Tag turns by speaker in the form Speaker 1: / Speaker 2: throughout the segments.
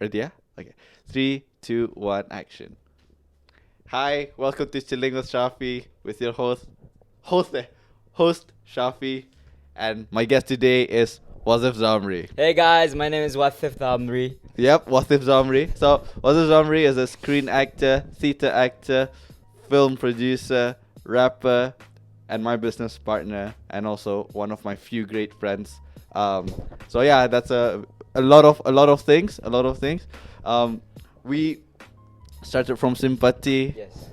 Speaker 1: Ready? Yeah. Okay. 3, 2, 1, action. Hi, welcome to Chilling with Syafi with your host, eh, host Syafi, and my guest today is Wazif Zamri.
Speaker 2: Hey guys, my name is Wazif Zamri.
Speaker 1: Yep, Wazif Zamri. So Wazif Zamri is a screen actor, theater actor, film producer, rapper, and my business partner, and also one of my few great friends. So yeah, that's a lot of things, we started from sympathy,
Speaker 2: Yes.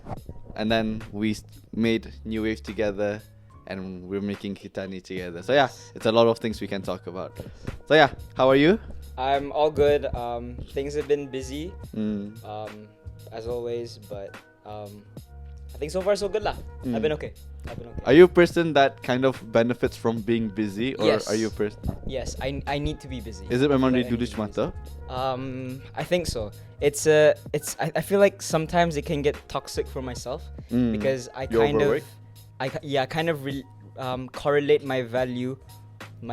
Speaker 1: and then we made new wave together, and we're making Kitani together. So yeah, it's a lot of things we can talk about. So yeah, how are you?
Speaker 2: I'm all good. Things have been busy,
Speaker 1: Mm.
Speaker 2: as always, but I think so far so good lah.
Speaker 1: Mm.
Speaker 2: I've been okay.
Speaker 1: Are you a person that kind of benefits from being busy, or
Speaker 2: Yes.
Speaker 1: are you a person?
Speaker 2: Yes, I need to be busy.
Speaker 1: Is it memang
Speaker 2: I feel like I
Speaker 1: dulu
Speaker 2: need to be busy.
Speaker 1: semata?
Speaker 2: I think so. I feel like sometimes it can get toxic for myself
Speaker 1: Mm.
Speaker 2: because I
Speaker 1: You
Speaker 2: kind of,
Speaker 1: overwork?
Speaker 2: correlate my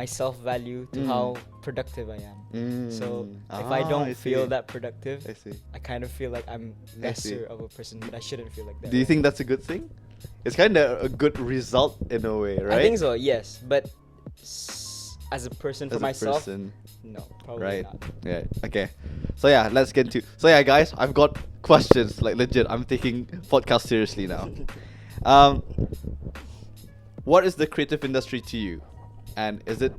Speaker 2: self-value to
Speaker 1: Mm.
Speaker 2: how productive I am.
Speaker 1: Mm.
Speaker 2: So if I don't feel
Speaker 1: see.
Speaker 2: that productive,
Speaker 1: I see.
Speaker 2: I kind of feel like I'm
Speaker 1: I see.
Speaker 2: lesser of a person, but I shouldn't feel like that.
Speaker 1: Do you think that's a good thing? It's kind of a good result in a way, right?
Speaker 2: I think so, yes. But as a person for
Speaker 1: As a
Speaker 2: myself,
Speaker 1: person.
Speaker 2: no, probably
Speaker 1: Right.
Speaker 2: not.
Speaker 1: Yeah. Okay. So yeah, let's get into. So yeah, guys, I've got questions. Like legit, I'm taking podcast seriously now. Um, what is the creative industry to you, and is it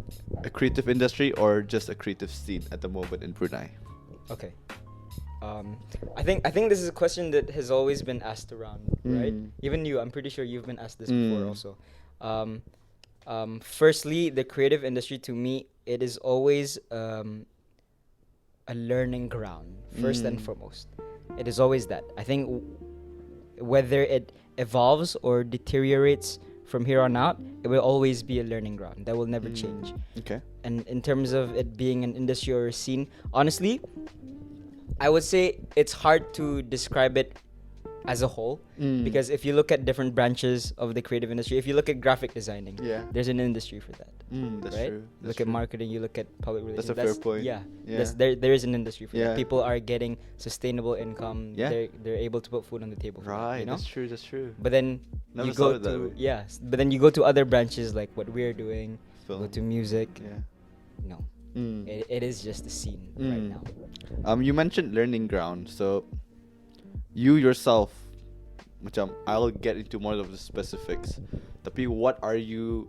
Speaker 1: a creative industry or just a creative scene at the moment in Brunei?
Speaker 2: Okay. I think this is a question that has always been asked around, right?
Speaker 1: Mm.
Speaker 2: Even you, I'm pretty sure you've been asked this
Speaker 1: Mm.
Speaker 2: before also. Firstly, the creative industry to me, it is always a learning ground first and
Speaker 1: Mm.
Speaker 2: foremost. It is always that. I think whether it evolves or deteriorates from here on out, it will always be a learning ground. That will never
Speaker 1: Mm.
Speaker 2: change.
Speaker 1: Okay.
Speaker 2: And in terms of it being an industry or a scene, honestly, I would say it's hard to describe it as a whole
Speaker 1: Mm.
Speaker 2: because if you look at different branches of the creative industry, if you look at graphic designing,
Speaker 1: Yeah.
Speaker 2: there's an industry for that.
Speaker 1: That's
Speaker 2: right?
Speaker 1: true. That's
Speaker 2: Look at
Speaker 1: true.
Speaker 2: marketing, you look at public relations.
Speaker 1: That's a fair point.
Speaker 2: Yeah,
Speaker 1: Yeah.
Speaker 2: there is an industry for
Speaker 1: Yeah.
Speaker 2: that. People are getting sustainable income.
Speaker 1: Yeah.
Speaker 2: They're able to put food on the table. For that,
Speaker 1: Right.
Speaker 2: you know?
Speaker 1: That's true. That's true.
Speaker 2: But then
Speaker 1: Never
Speaker 2: you
Speaker 1: saw
Speaker 2: go
Speaker 1: it that
Speaker 2: to
Speaker 1: way.
Speaker 2: but then you go to other branches like what we're doing.
Speaker 1: Film.
Speaker 2: Go to music.
Speaker 1: Yeah.
Speaker 2: No,
Speaker 1: Mm.
Speaker 2: it is just a scene right
Speaker 1: Mm.
Speaker 2: now.
Speaker 1: You mentioned learning ground, so you yourself, macam I'll get into more of the specifics. Tapi what are you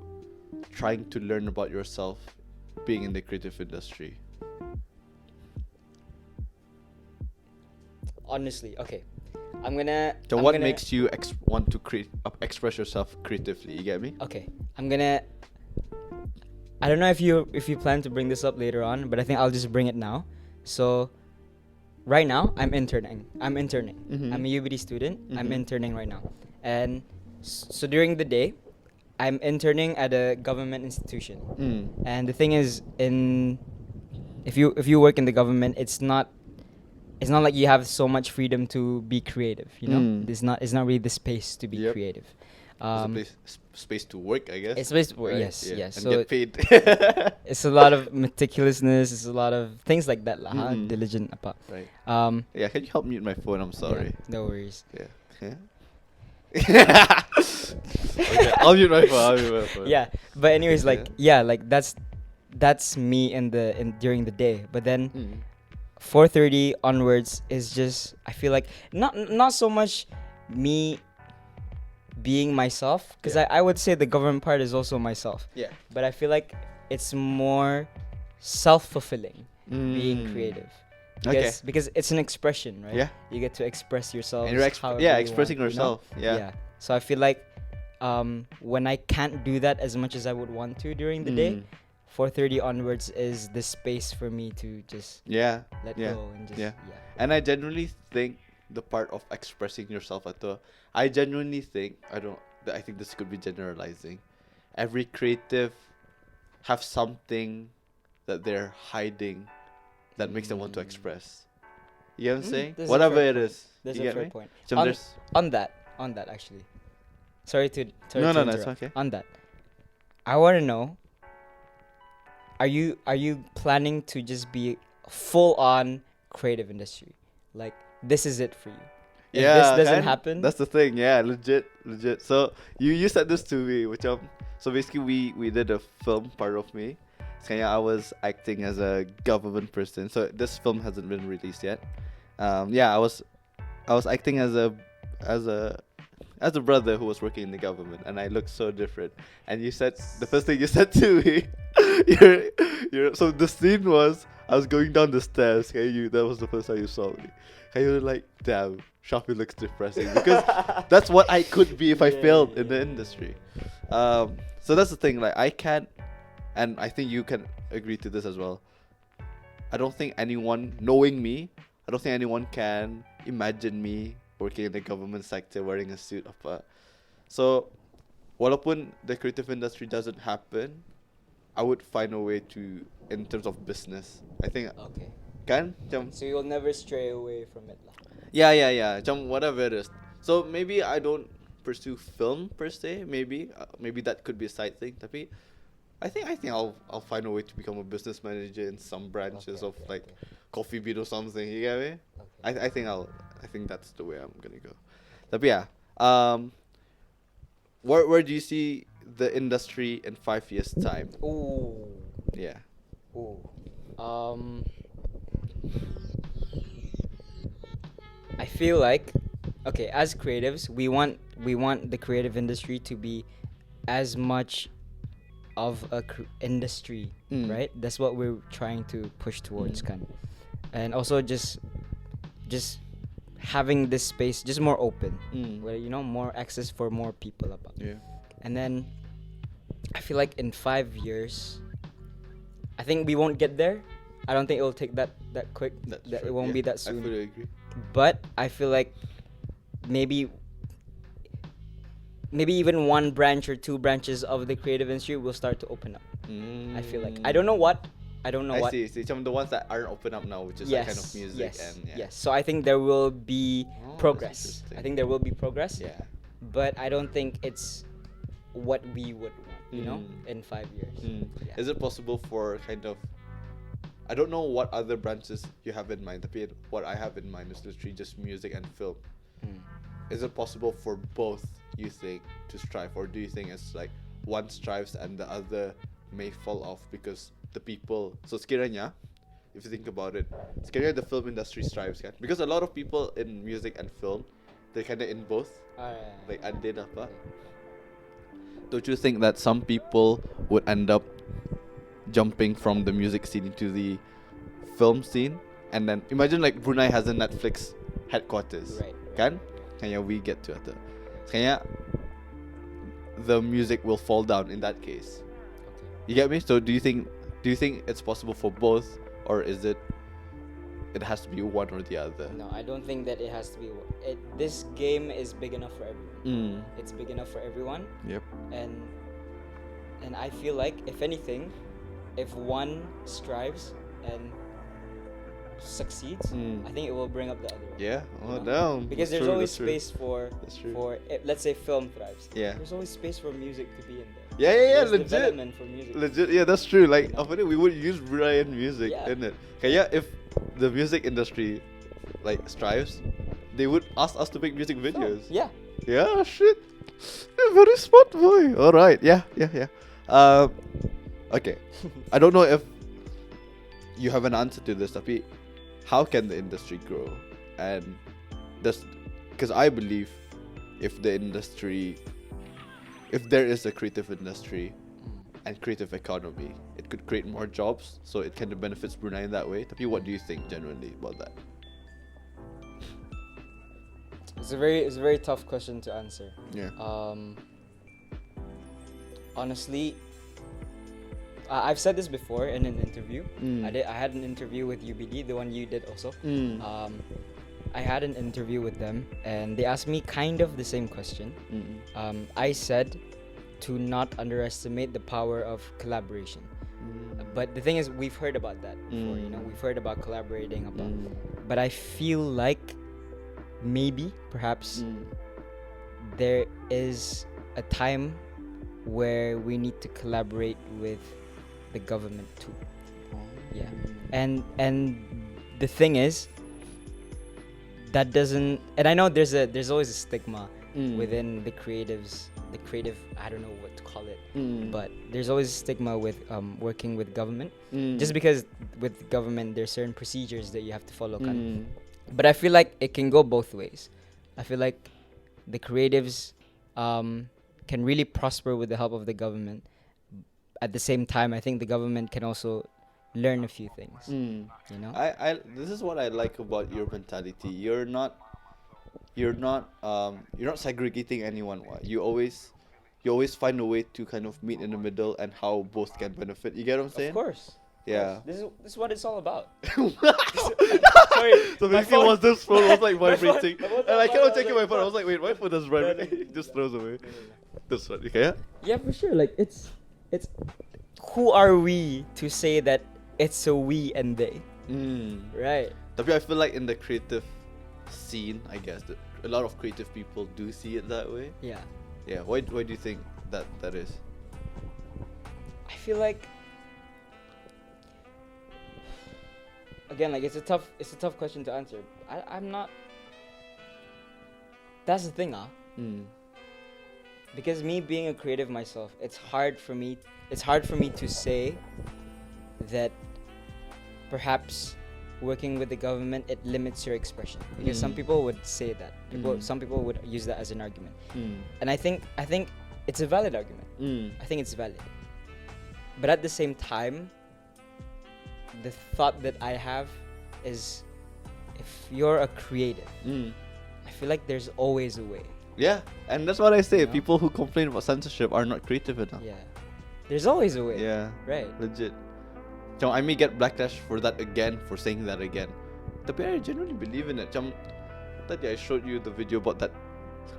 Speaker 1: trying to learn about yourself being in the creative industry?
Speaker 2: Honestly, okay, I'm gonna.
Speaker 1: So
Speaker 2: I'm
Speaker 1: what
Speaker 2: gonna-
Speaker 1: makes you want to express yourself creatively? You get me?
Speaker 2: Okay, I'm gonna. I don't know if you plan to bring this up later on, but I think I'll just bring it now. So, right now I'm interning.
Speaker 1: Mhm.
Speaker 2: I'm a UBD student. I'm
Speaker 1: Mhm.
Speaker 2: interning right now, and so during the day, I'm interning at a government institution.
Speaker 1: Mm.
Speaker 2: And the thing is, if you work in the government, it's not like you have so much freedom to be creative. You know,
Speaker 1: Mm.
Speaker 2: it's not really the space to be
Speaker 1: Yep.
Speaker 2: creative.
Speaker 1: There's a space to work, I guess.
Speaker 2: It's space to work,
Speaker 1: right?
Speaker 2: yes,
Speaker 1: Yeah.
Speaker 2: yes.
Speaker 1: And
Speaker 2: So
Speaker 1: get paid.
Speaker 2: it's a lot of meticulousness. It's a lot of things like that, lah.
Speaker 1: Mm.
Speaker 2: Diligent apa.
Speaker 1: Right.
Speaker 2: Um,
Speaker 1: Yeah. Can you help mute my phone? I'm sorry.
Speaker 2: yeah, no worries.
Speaker 1: Yeah. Okay, I'll mute my phone.
Speaker 2: Yeah, but anyways, like that's me during the day. But then
Speaker 1: Mm.
Speaker 2: 4:30 onwards is just, I feel like not so much me being myself, because
Speaker 1: Yeah.
Speaker 2: I would say the government part is also myself,
Speaker 1: Yeah.
Speaker 2: but I feel like it's more self-fulfilling being
Speaker 1: Mm.
Speaker 2: creative.
Speaker 1: Okay.
Speaker 2: Because it's an expression, right?
Speaker 1: Yeah.
Speaker 2: You get to express yourself.
Speaker 1: And you're
Speaker 2: however you
Speaker 1: expressing
Speaker 2: want, you know?
Speaker 1: yourself. Yeah.
Speaker 2: So I feel like when I can't do that as much as I would want to during the day,
Speaker 1: Mm.
Speaker 2: 4:30 onwards is the space for me to just
Speaker 1: Yeah.
Speaker 2: let
Speaker 1: Yeah.
Speaker 2: go and just
Speaker 1: Yeah. And I genuinely think the part of expressing yourself I genuinely think I think this could be generalizing. Every creative have something that they're hiding that makes them want to
Speaker 2: Mm.
Speaker 1: express. You know what I'm saying?
Speaker 2: There's a
Speaker 1: Whatever
Speaker 2: fair
Speaker 1: it
Speaker 2: point.
Speaker 1: is.
Speaker 2: There's
Speaker 1: You
Speaker 2: a
Speaker 1: get
Speaker 2: fair
Speaker 1: me?
Speaker 2: point.
Speaker 1: So
Speaker 2: On-
Speaker 1: there's
Speaker 2: On that actually. Sorry to
Speaker 1: No, it's
Speaker 2: interrupt.
Speaker 1: okay.
Speaker 2: On that, I want to know, are you planning to just be full on creative industry. Like, this is it for you. If
Speaker 1: Yeah,
Speaker 2: this doesn't
Speaker 1: kan?
Speaker 2: happen,
Speaker 1: That's the thing. Yeah, legit. So you said this to me, which so basically we did a film, Part of Me. So yeah, I was acting as a government person. So this film hasn't been released yet. Yeah, I was acting as a as a brother who was working in the government, and I looked so different. And you said the first thing you said to me, so the scene was I was going down the stairs. Okay, that was the first time you saw me. And you were like, damn, Syafi looks depressing because that's what I could be if I failed in the industry. So that's the thing. Like I can't, and I think you can agree to this as well. I don't think anyone, knowing me, I don't think anyone can imagine me working in the government sector wearing a suit. So, walaupun the creative industry doesn't happen, I would find a way to, in terms of business. I think,
Speaker 2: okay.
Speaker 1: kan? Macam,
Speaker 2: So you'll never stray away from it lah.
Speaker 1: yeah. Macam whatever it is. So maybe I don't pursue film per se. Maybe that could be a side thing. Tapi I think I'll find a way to become a business manager in some branches of like Coffee Bean or something. You get me?
Speaker 2: Okay.
Speaker 1: I think that's the way I'm gonna go. Tapi yeah. Where do you see the industry in 5 years time?
Speaker 2: Ooh.
Speaker 1: Yeah.
Speaker 2: Ooh. I feel like, okay, as creatives, we want the creative industry to be as much of a industry, right? That's what we're trying to push towards, kan. And also just having this space just more open, where more access for more people about.
Speaker 1: Yeah.
Speaker 2: And then I feel like in 5 years, I think we won't get there. I don't think it will take that quick. It won't be that soon.
Speaker 1: I fully agree.
Speaker 2: But I feel like maybe even one branch or two branches of the creative industry will start to open up. I feel like I don't know what.
Speaker 1: I see. Some of the ones that aren't open up now, which is that kind of music
Speaker 2: Yes. So I think there will be progress.
Speaker 1: interesting.
Speaker 2: I think there will be progress.
Speaker 1: Yeah.
Speaker 2: But I don't think it's what we would want, in 5 years. Yeah.
Speaker 1: Is it possible for kind of, I don't know what other branches you have in mind, tapi what I have in mind is literally just music and film. Is it possible for both, you think, to strive, or do you think it's like one strives and the other may fall off because the people, so sekiranya, if you think about it, sekiranya the film industry strives, kan? Because a lot of people in music and film, they're kind of in both, like andin apa. Don't you think that some people would end up jumping from the music scene into the film scene? And then imagine like Brunei has a Netflix headquarters,
Speaker 2: Right.
Speaker 1: kan? Kaya we get to it. Kaya the music will fall down in that case. You get me? So do you think it's possible for both, or is it has to be one or the other?
Speaker 2: No, I don't think that it has to be. This game is big enough for everyone. It's big enough for everyone.
Speaker 1: Yep.
Speaker 2: And I feel like, if anything, if one strives and succeeds, I think it will bring up the other one.
Speaker 1: Yeah. Oh,
Speaker 2: You
Speaker 1: damn.
Speaker 2: Because
Speaker 1: That's
Speaker 2: there's
Speaker 1: true,
Speaker 2: always
Speaker 1: that's true.
Speaker 2: space for
Speaker 1: That's true.
Speaker 2: let's say film thrives.
Speaker 1: Yeah.
Speaker 2: There's always space for music to be in there.
Speaker 1: Yeah,
Speaker 2: There's
Speaker 1: legit.
Speaker 2: development for music.
Speaker 1: Legit, yeah, that's true. Like, after we would use Bruneian music,
Speaker 2: Yeah.
Speaker 1: in it. Kaya if the music industry like strives, they would ask us to make music videos.
Speaker 2: Yeah.
Speaker 1: Yeah, shit. You're very smart boy. All right. Yeah. Okay. I don't know if you have an answer to this, tapi how can the industry grow? And because I believe if there is a creative industry and creative economy, it could create more jobs, so it kind of benefits Brunei in that way. Tapi what do you think generally about that?
Speaker 2: It's a very tough question to answer.
Speaker 1: Yeah.
Speaker 2: Honestly, I've said this before in an interview. I had an interview with UBD, the one you did also. I had an interview with them, and they asked me kind of the same question. I said to not underestimate the power of collaboration. But the thing is, we've heard about that before. We've heard about collaborating, but I feel like perhaps there is a time where we need to collaborate with the government too. Yeah. And the thing is, that doesn't, and I know there's always a stigma within the creatives, the creative, I don't know what to call it, but there's always a stigma with working with government, just because with government there's certain procedures that you have to follow, kind of. But I feel like it can go both ways. I feel like the creatives can really prosper with the help of the government. At the same time, I think the government can also learn a few things. You know,
Speaker 1: I this is what I like about your mentality. You're not segregating anyone. You always find a way to kind of meet in the middle and how both can benefit. You get what I'm saying?
Speaker 2: of course.
Speaker 1: Yeah.
Speaker 2: This is what it's all about.
Speaker 1: Sorry. So
Speaker 2: my
Speaker 1: basically,
Speaker 2: phone-
Speaker 1: this phone was like
Speaker 2: my phone-
Speaker 1: vibrating,
Speaker 2: my phone-
Speaker 1: and I
Speaker 2: my
Speaker 1: kept on
Speaker 2: phone-
Speaker 1: taking
Speaker 2: my
Speaker 1: my phone. I
Speaker 2: phone-
Speaker 1: was like, wait, my phone does vibrate. It just throws away. This one, okay? Yeah.
Speaker 2: Yeah, for sure. Like it's who are we to say that it's a we and they, right?
Speaker 1: Tapi I feel like in the creative scene, I guess a lot of creative people do see it that way.
Speaker 2: Yeah.
Speaker 1: Yeah. Why do you think that is?
Speaker 2: I feel like, again, like it's a tough question to answer. I'm not. That's the thing, because me being a creative myself, it's hard for me to say that perhaps working with the government it limits your expression, because some people would say that some people would use that as an argument, and I think it's a valid argument. I think it's valid, but at the same time, the thought that I have is, if you're a creative, I feel like there's always a way.
Speaker 1: Yeah, and that's what I say.
Speaker 2: You know?
Speaker 1: People who complain about censorship are not creative enough.
Speaker 2: Yeah, there's always a way.
Speaker 1: Yeah.
Speaker 2: Right.
Speaker 1: Legit. So I may get backlash for that again, for saying that again. But I genuinely believe in it. That I showed you the video about that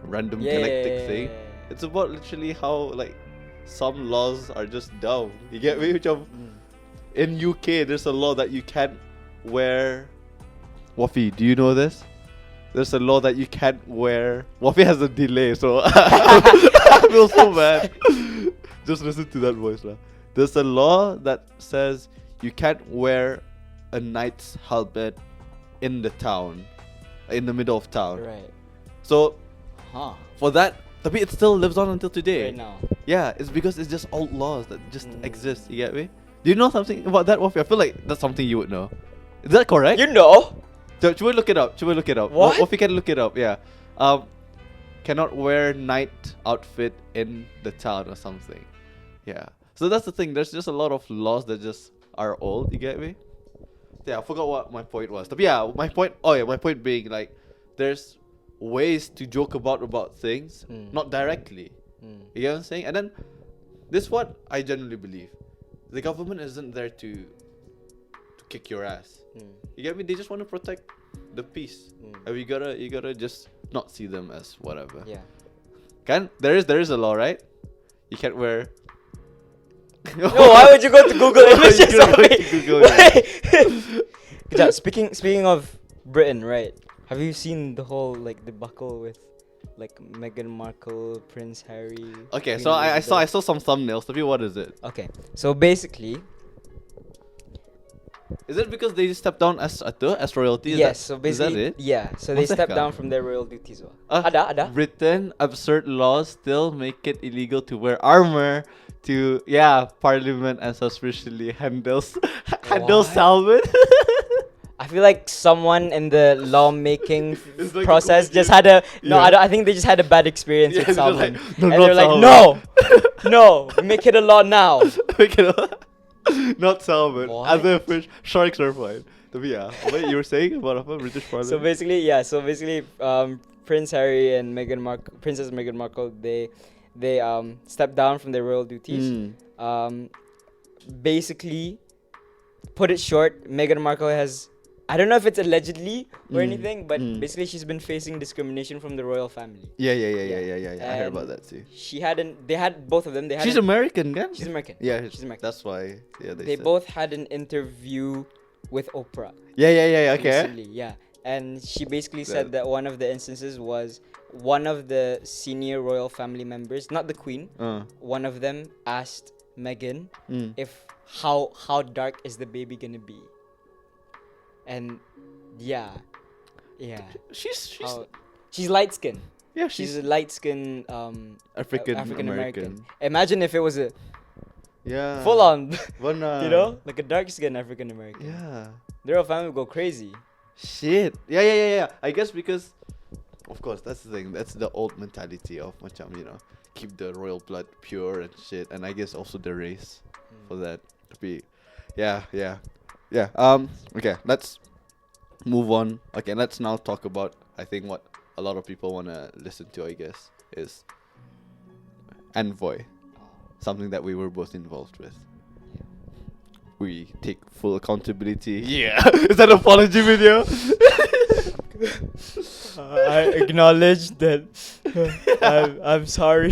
Speaker 1: random kinetic thing. It's about literally how like some laws are just dumb. You get me? In UK, there's a law that you can't wear. Wafi, do you know this? There's a law that you can't wear. Wafi has a delay, so I feel so bad. Just listen to that voice, lah. There's a law that says you can't wear a knight's helmet in the town, in the middle of town.
Speaker 2: Right.
Speaker 1: So, for that, tapi it still lives on until today.
Speaker 2: Right now.
Speaker 1: Yeah, it's because it's just old laws that just exist. You get me? Do you know something about that, Wafi? I feel like that's something you would know. Is that correct?
Speaker 2: You know?
Speaker 1: So, should we look it up?
Speaker 2: What?
Speaker 1: Wafi can look it up. Yeah. Cannot wear knight outfit in the town or something. Yeah. So that's the thing. There's just a lot of laws that just are old. You get me? Yeah, I forgot what my point was. But yeah, my point being like, there's ways to joke about things, not directly. You get what I'm saying? And then, this is what I genuinely believe. The government isn't there to kick your ass. You get me? They just want to protect the peace. And you gotta just not see them as whatever.
Speaker 2: Yeah.
Speaker 1: There is a law, right? You can't wear.
Speaker 2: No, why would you go to Google Images?
Speaker 1: You're going to Google
Speaker 2: Wait. Speaking of Britain, right? Have you seen the whole like debacle with like Meghan Markle, Prince Harry?
Speaker 1: Okay,
Speaker 2: Queen
Speaker 1: so I
Speaker 2: Elizabeth?
Speaker 1: saw some thumbnails. Tell me, what is it?
Speaker 2: Okay, so basically,
Speaker 1: Is it because they stepped down as royalty?
Speaker 2: so basically,
Speaker 1: is that it?
Speaker 2: yeah. So they
Speaker 1: What's that
Speaker 2: stepped
Speaker 1: called?
Speaker 2: down from their royal duties. Ada.
Speaker 1: Britain, absurd laws still make it illegal to wear armor to Parliament and suspiciously handles
Speaker 2: What?
Speaker 1: salmon.
Speaker 2: I feel like someone in the lawmaking
Speaker 1: It's like
Speaker 2: process
Speaker 1: a
Speaker 2: just had a
Speaker 1: Yeah.
Speaker 2: I think they just had a bad experience
Speaker 1: Yeah,
Speaker 2: with
Speaker 1: they're
Speaker 2: salmon,
Speaker 1: like, "No,
Speaker 2: and
Speaker 1: not
Speaker 2: they're like,
Speaker 1: salmon."
Speaker 2: no, make it a law now.
Speaker 1: Not salmon.
Speaker 2: What?
Speaker 1: Other fish, sharks are fine. But yeah, what you were saying about a British Parliament?
Speaker 2: So basically, Prince Harry and Princess Meghan Markle, they stepped down from their royal duties. Basically, put it short, Meghan Markle has, I don't know if it's allegedly or anything, but basically she's been facing discrimination from the royal family.
Speaker 1: Yeah. I heard about that too.
Speaker 2: They had both of them.
Speaker 1: She's American, kan?
Speaker 2: She's American.
Speaker 1: Yeah,
Speaker 2: she's American.
Speaker 1: That's why. Yeah,
Speaker 2: They
Speaker 1: said.
Speaker 2: both had an interview with Oprah.
Speaker 1: Yeah. Okay.
Speaker 2: Recently, yeah. And she basically said that one of the instances was one of the senior royal family members, not the queen, one of them asked Meghan if how dark is the baby gonna be, and yeah.
Speaker 1: She's
Speaker 2: She's light skinned.
Speaker 1: yeah,
Speaker 2: She's a light skinned
Speaker 1: African
Speaker 2: African American.
Speaker 1: American.
Speaker 2: Imagine if it was a
Speaker 1: Yeah.
Speaker 2: full on,
Speaker 1: Wanna,
Speaker 2: you know, like a dark skinned African American.
Speaker 1: Yeah.
Speaker 2: The real family would go crazy.
Speaker 1: Shit. Yeah. I guess because, of course, that's the thing. That's the old mentality of macam, you know, keep the royal blood pure and shit. And I guess also the race for that to be, yeah. Okay, let's move on. Okay, let's now talk about, I think, what a lot of people wanna listen to, I guess, is Envoy. Something that we were both involved with. We take full accountability. Yeah. Is that an apology video?
Speaker 2: I acknowledge that I'm sorry.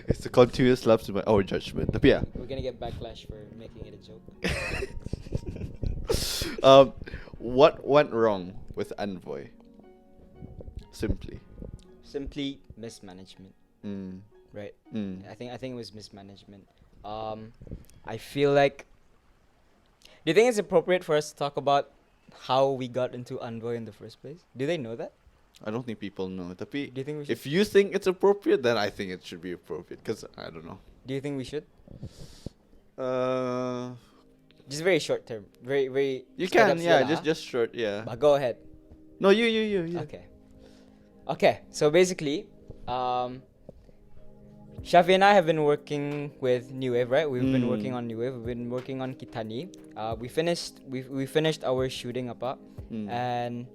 Speaker 1: It's a continuous lapse in our judgment. Tapi yeah.
Speaker 2: We're gonna get backlash for making it a joke.
Speaker 1: What went wrong with Envoy? Simply
Speaker 2: mismanagement. Right. I think it was mismanagement. I feel like. Do you think it's appropriate for us to talk about how we got into Envoy in the first place? Do they know that?
Speaker 1: I don't think people know. Tapi
Speaker 2: Do you think we should?
Speaker 1: if you think it's appropriate, then I think it should be appropriate. Cause I don't know.
Speaker 2: Do you think we should?
Speaker 1: Uh,
Speaker 2: Just very short term. Very.
Speaker 1: you
Speaker 2: straight
Speaker 1: can,
Speaker 2: up
Speaker 1: yeah.
Speaker 2: straight,
Speaker 1: Just short, yeah.
Speaker 2: But go ahead.
Speaker 1: No, you.
Speaker 2: Okay. So basically, Syafi and I have been working with New Wave, right? We've been working on New Wave. We've been working on Kitani. We finished our shooting apa, and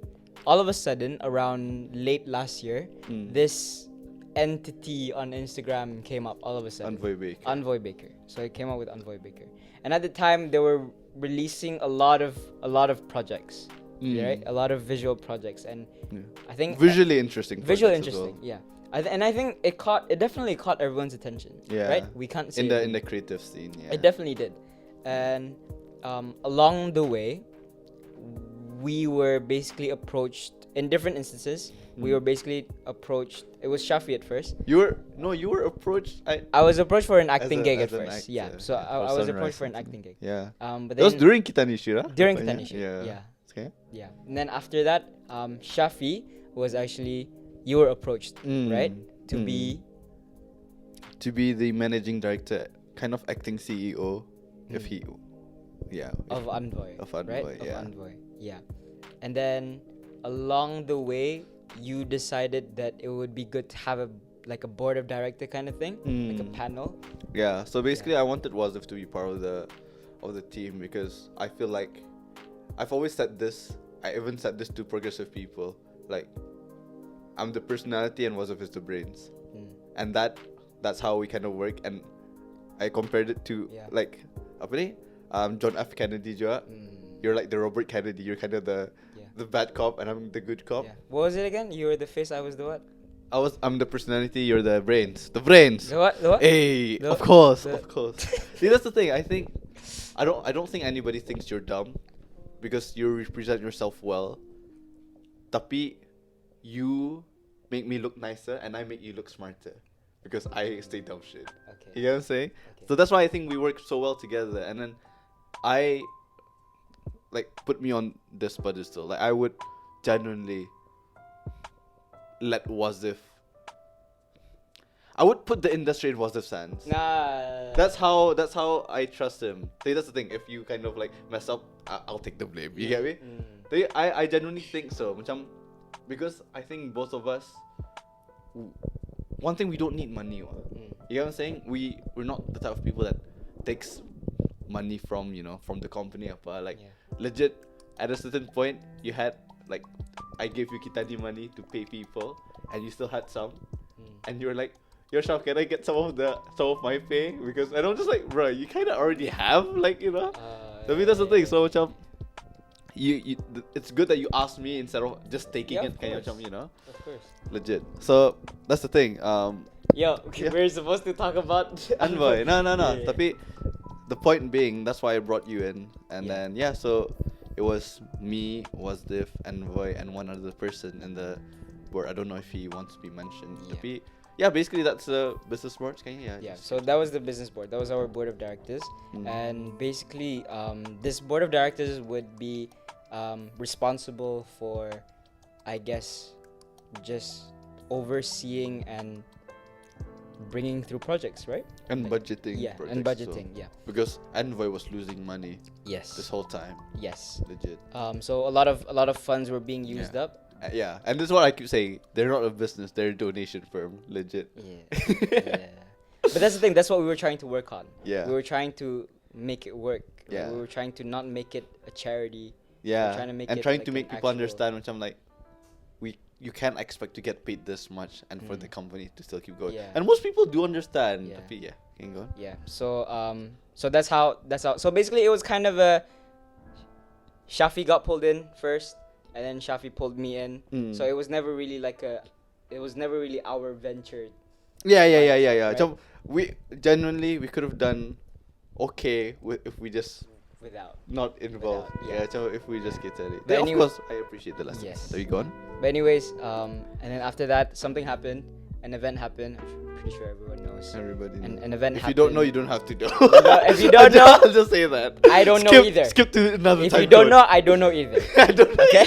Speaker 2: all of a sudden, around late last year, this entity on Instagram came up. All of a sudden, Envoy Baker. So it came out with Envoy Baker, and at the time they were releasing a lot of projects, right? A lot of visual projects, and I think
Speaker 1: visually interesting.
Speaker 2: Visually
Speaker 1: projects as
Speaker 2: interesting,
Speaker 1: well.
Speaker 2: yeah. And I think it definitely caught everyone's attention.
Speaker 1: Yeah.
Speaker 2: Right? We can't say
Speaker 1: in the creative scene. Yeah.
Speaker 2: It definitely did. And along the way, we were basically approached in different instances. We were basically approached. It was Syafi at first.
Speaker 1: You were approached.
Speaker 2: I was approached for an acting gig at
Speaker 1: as an
Speaker 2: first.
Speaker 1: actor,
Speaker 2: Yeah. So
Speaker 1: yeah,
Speaker 2: I
Speaker 1: for
Speaker 2: was
Speaker 1: Sunrise
Speaker 2: approached for an
Speaker 1: something.
Speaker 2: acting gig.
Speaker 1: Yeah.
Speaker 2: But
Speaker 1: That was
Speaker 2: then
Speaker 1: during Kitani shoot, huh?
Speaker 2: during
Speaker 1: Rupanya?
Speaker 2: Kitani shoot. Yeah.
Speaker 1: Okay.
Speaker 2: Yeah. And then after that, Syafi was actually you were approached, right? To be
Speaker 1: the managing director, kind of acting CEO, if he, yeah.
Speaker 2: Of Envoy.
Speaker 1: Of Envoy,
Speaker 2: right?
Speaker 1: yeah.
Speaker 2: Of Envoy, yeah. And then along the way, you decided that it would be good to have a board of director kind of thing, like a panel.
Speaker 1: Yeah. So basically, I wanted Wazif to be part of the team because I feel like I've always said this. I even said this to progressive people, like I'm the personality and Wazif is the brains, and that's how we kind of work. And I compared it to like apa ni? John F. Kennedy juga. You're like the Robert Kennedy. You're kind of the bad cop, and I'm the good cop.
Speaker 2: Yeah. What was it again? You were the face. I was the what?
Speaker 1: I'm the personality. You're the brains. The brains.
Speaker 2: The what? The what?
Speaker 1: Hey, of course. See, that's the thing. I think I don't think anybody thinks you're dumb because you represent yourself well. Tapi you make me look nicer, and I make you look smarter because I say dumb shit.
Speaker 2: Okay.
Speaker 1: You know what I'm saying?
Speaker 2: Okay.
Speaker 1: So that's why I think we work so well together. And then I put me on this pedestal. Like I would genuinely let Wazif. I would put the industry in Wazif's hands.
Speaker 2: Nah.
Speaker 1: That's how I trust him. See, that's the thing. If you kind of like mess up, I'll take the blame. You get me? I genuinely think so. Macam, because I think both of us. One thing, we don't need money. You know what I'm saying? We're not the type of people that takes money from the company. Legit, at a certain point, you had like, I gave you Kitani money to pay people, and you still had some, and you were like, "Yo, Shaf, can I get some of my pay?" Because and I'm just like, bro, you kind of already have, like, you know. I mean, that's the thing. So, macam, it's good that you asked me instead of just taking it, kind of, you know.
Speaker 2: Of course.
Speaker 1: Legit. So that's the thing.
Speaker 2: We're supposed to talk about
Speaker 1: Envoy. No.
Speaker 2: Yeah.
Speaker 1: Tapi the point being, that's why I brought you in, and then so it was me, Wazif, Envoy, and one other person in the board. I don't know if he wants to be mentioned. Tapi basically that's the business board.
Speaker 2: So that was the business board. That was our board of directors, and basically this board of directors would be responsible for, I guess, just overseeing and bringing through projects, right?
Speaker 1: And
Speaker 2: Like,
Speaker 1: budgeting.
Speaker 2: Yeah,
Speaker 1: projects,
Speaker 2: and budgeting.
Speaker 1: so-
Speaker 2: Yeah.
Speaker 1: Because Envoy was losing money
Speaker 2: Yes.
Speaker 1: this whole time.
Speaker 2: Yes.
Speaker 1: Legit.
Speaker 2: So a lot of funds were being used
Speaker 1: Yeah.
Speaker 2: up.
Speaker 1: Yeah, and this is what I keep saying. They're not a business. They're a donation firm. Legit.
Speaker 2: Yeah. Yeah. But that's the thing. That's what we were trying to work on.
Speaker 1: Yeah.
Speaker 2: We were trying to make it work.
Speaker 1: Yeah.
Speaker 2: We were trying to not make it a charity.
Speaker 1: Yeah,
Speaker 2: trying to make
Speaker 1: and
Speaker 2: it
Speaker 1: trying
Speaker 2: like
Speaker 1: to
Speaker 2: an
Speaker 1: make people
Speaker 2: actual-
Speaker 1: understand, which I'm like, you can't expect to get paid this much, and for the company to still keep going.
Speaker 2: Yeah.
Speaker 1: And most people do understand.
Speaker 2: Yeah.
Speaker 1: Tapi yeah, can go on.
Speaker 2: Yeah. So that's how. So basically, it was kind of a. Syafi got pulled in first, and then Syafi pulled me in.
Speaker 1: Mm.
Speaker 2: So it was never really like a. It was never really our venture.
Speaker 1: Yeah.
Speaker 2: Right.
Speaker 1: So we genuinely we could have done okay if we just
Speaker 2: Without.
Speaker 1: not involved.
Speaker 2: Without,
Speaker 1: Yeah.
Speaker 2: yeah.
Speaker 1: So if we just get at it.
Speaker 2: But
Speaker 1: Then,
Speaker 2: anyway-
Speaker 1: of course, I appreciate the lessons.
Speaker 2: Yes.
Speaker 1: There you go. On.
Speaker 2: But anyways, and then after that, something happened. An event happened. I'm pretty sure everyone knows.
Speaker 1: Everybody. knows.
Speaker 2: An event
Speaker 1: If
Speaker 2: happened.
Speaker 1: you don't know, you don't have to know.
Speaker 2: If you don't know,
Speaker 1: I'll just say that.
Speaker 2: I don't know
Speaker 1: Skip-
Speaker 2: either.
Speaker 1: Skip to another
Speaker 2: If
Speaker 1: time
Speaker 2: you don't
Speaker 1: code.
Speaker 2: know, I don't know either.
Speaker 1: I don't know.
Speaker 2: Okay?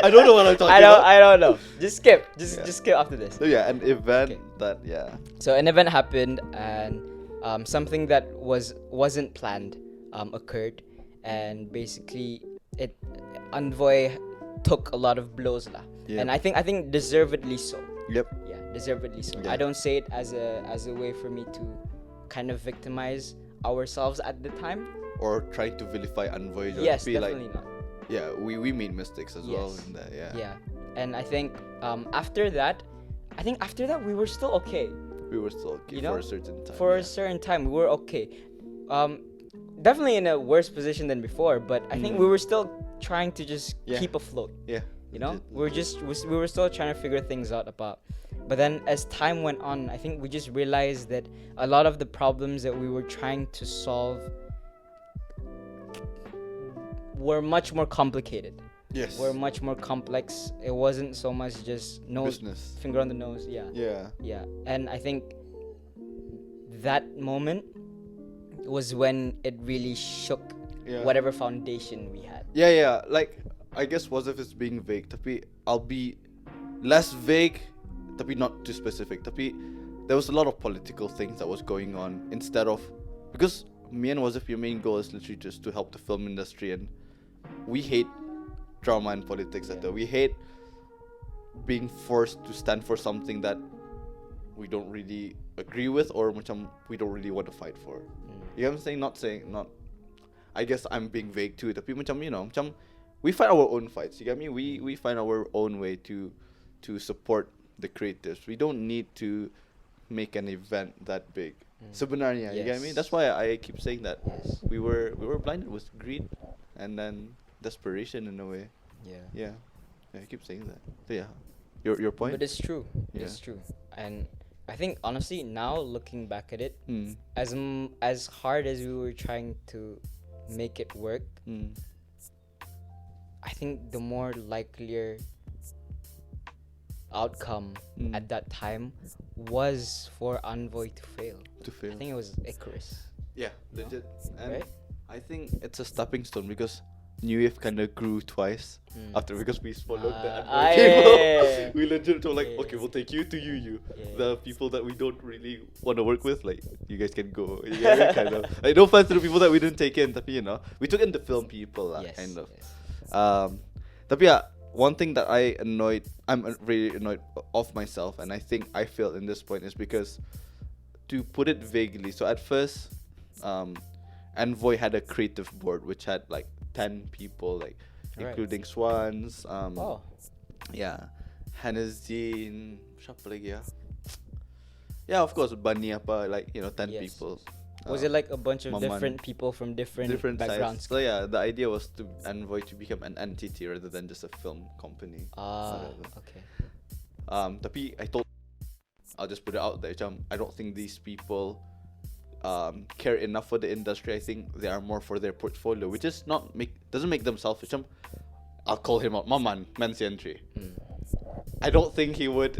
Speaker 1: I don't know what I'm talking about.
Speaker 2: I don't know. Just skip. Just
Speaker 1: Yeah.
Speaker 2: just skip after this.
Speaker 1: So yeah, an event
Speaker 2: Okay.
Speaker 1: that
Speaker 2: So an event happened, and something that wasn't planned occurred, and basically Envoy took a lot of blows lah.
Speaker 1: Yeah.
Speaker 2: And I think deservedly so.
Speaker 1: Yep.
Speaker 2: Yeah, deservedly so.
Speaker 1: Yeah.
Speaker 2: I don't say it as a way for me to kind of victimize ourselves at the time.
Speaker 1: Or trying to vilify Envoy. Or
Speaker 2: Yes,
Speaker 1: be
Speaker 2: definitely not.
Speaker 1: yeah, we made mistakes as well
Speaker 2: Yes.
Speaker 1: in that. Yeah.
Speaker 2: Yeah, and I think after that we were still okay.
Speaker 1: We were still okay
Speaker 2: You know,
Speaker 1: for a certain time.
Speaker 2: For a
Speaker 1: yeah.
Speaker 2: certain time, we were okay. Definitely in a worse position than before, but I think we were still trying to just
Speaker 1: Yeah.
Speaker 2: keep afloat.
Speaker 1: Yeah.
Speaker 2: You know,
Speaker 1: legit.
Speaker 2: we were still trying to figure things out about. But then as time went on, I think we just realized that a lot of the problems that we were trying to solve were much more complicated.
Speaker 1: Yes.
Speaker 2: Were much more complex. It wasn't so much just
Speaker 1: business.
Speaker 2: finger on the nose. Yeah.
Speaker 1: Yeah.
Speaker 2: Yeah, and I think that moment was when it really shook
Speaker 1: Yeah.
Speaker 2: whatever foundation we had.
Speaker 1: Yeah. Like I guess Wazif is being vague. Tapi I'll be less vague, tapi not too specific. Tapi there was a lot of political things that was going on instead of because me and Wazif, your main goal is literally just to help the film industry, and we hate drama and politics.
Speaker 2: Yeah.
Speaker 1: We hate being forced to stand for something that we don't really agree with or we don't really want to fight for. You know what I'm saying? Not. I guess I'm being vague too. Tapi we fight our own fights. You get me? We find our own way to support the creatives. We don't need to make an event that big. Sebenarnya, you get me?
Speaker 2: Yes.
Speaker 1: That's why I keep saying that.
Speaker 2: Yes.
Speaker 1: We were blinded with greed and then desperation in a way.
Speaker 2: Yeah.
Speaker 1: Yeah. I keep saying that. So yeah. Your point?
Speaker 2: But it's true.
Speaker 1: Yeah.
Speaker 2: It's true. And I think honestly now looking back at it,
Speaker 1: Mm.
Speaker 2: as hard as we were trying to make it work,
Speaker 1: Mm.
Speaker 2: I think the more likelier outcome at that time was for Envoy to fail.
Speaker 1: To fail.
Speaker 2: I think it was Icarus.
Speaker 1: Yeah, legit. And
Speaker 2: Right?
Speaker 1: I think it's a stepping stone because New Wave kind of grew twice after because we followed the Envoy people.
Speaker 2: yeah.
Speaker 1: We legit were like,
Speaker 2: Yeah.
Speaker 1: okay, we'll take you to you.
Speaker 2: Yeah.
Speaker 1: The people that we don't really want to work with, like, you guys can go. You get me? Kind of. Like, no offense to the people that we didn't take in, tapi, we took in the film people,
Speaker 2: Yes,
Speaker 1: kind of.
Speaker 2: yes.
Speaker 1: Tapi yeah, one thing that I'm really annoyed of myself, and I think I failed in this point is because, to put it vaguely, so at first, Envoy had a creative board which had like 10 people, like
Speaker 2: Right.
Speaker 1: including Swans,
Speaker 2: Oh.
Speaker 1: yeah, Hanazine, siapa lagi ya? Yeah, of course, Bani apa, like 10
Speaker 2: Yes.
Speaker 1: people.
Speaker 2: Was it like a bunch of
Speaker 1: Maman.
Speaker 2: different people from different
Speaker 1: sides.
Speaker 2: backgrounds?
Speaker 1: So yeah, the idea was to Envoy to become an entity rather than just a film company. Whatever.
Speaker 2: Okay.
Speaker 1: Tapi I'll just put it out there. I don't think these people care enough for the industry. I think they are more for their portfolio, which is doesn't make them selfish. I'll call him out, Maman Mansientry. I don't think he would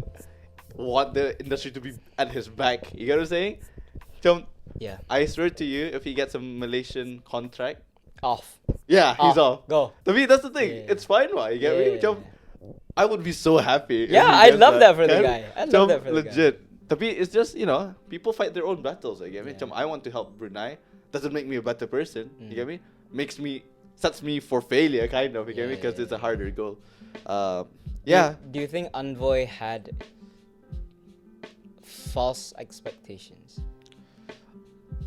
Speaker 1: want the industry to be at his back. You get what I'm saying?
Speaker 2: Yeah.
Speaker 1: I swear to you, if he gets a Malaysian contract,
Speaker 2: Off.
Speaker 1: Yeah, he's off.
Speaker 2: Go.
Speaker 1: To me, that's the thing.
Speaker 2: Yeah.
Speaker 1: It's fine, why? You get me?
Speaker 2: Yeah.
Speaker 1: Macam, I would be so happy. if
Speaker 2: Yeah,
Speaker 1: he
Speaker 2: I
Speaker 1: gets
Speaker 2: love that for the
Speaker 1: Kan?
Speaker 2: guy. I love that for the guy.
Speaker 1: legit. Tapi it's just, people fight their own battles, you get me?
Speaker 2: Yeah.
Speaker 1: Macam, I want to help Brunei. Doesn't make me a better person, you get
Speaker 2: Mm.
Speaker 1: me? Sets me for failure, kind of, you get me?
Speaker 2: Yeah,
Speaker 1: Because
Speaker 2: yeah,
Speaker 1: it's a
Speaker 2: yeah.
Speaker 1: harder goal. Yeah.
Speaker 2: Do you think Envoy had false expectations?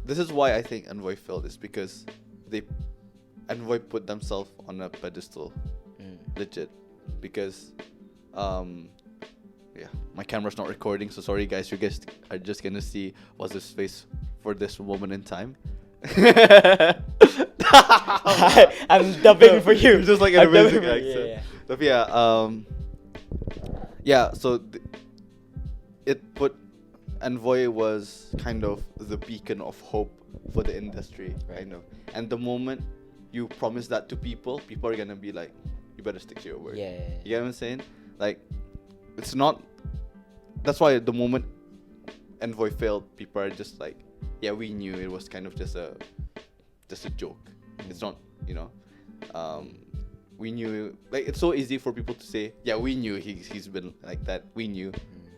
Speaker 1: This is why I think Envoy failed, is because Envoy put themselves on a pedestal. Legit. Because, yeah, my camera's not recording, so sorry guys, you guys are just gonna see Wazif's face for this moment in time.
Speaker 2: I'm dubbing for you.
Speaker 1: It's just like an amazing accent. But yeah, so it put Envoy was kind of the beacon of hope for the industry, kind of. And the moment you promise that to people are gonna be like, you better stick to your word.
Speaker 2: Yeah.
Speaker 1: You get what I'm saying? Like, it's not. That's why the moment Envoy failed, people are just like, yeah, we knew it was kind of just a joke. It's not, we knew. Like, it's so easy for people to say, yeah, we knew he's been like that. We knew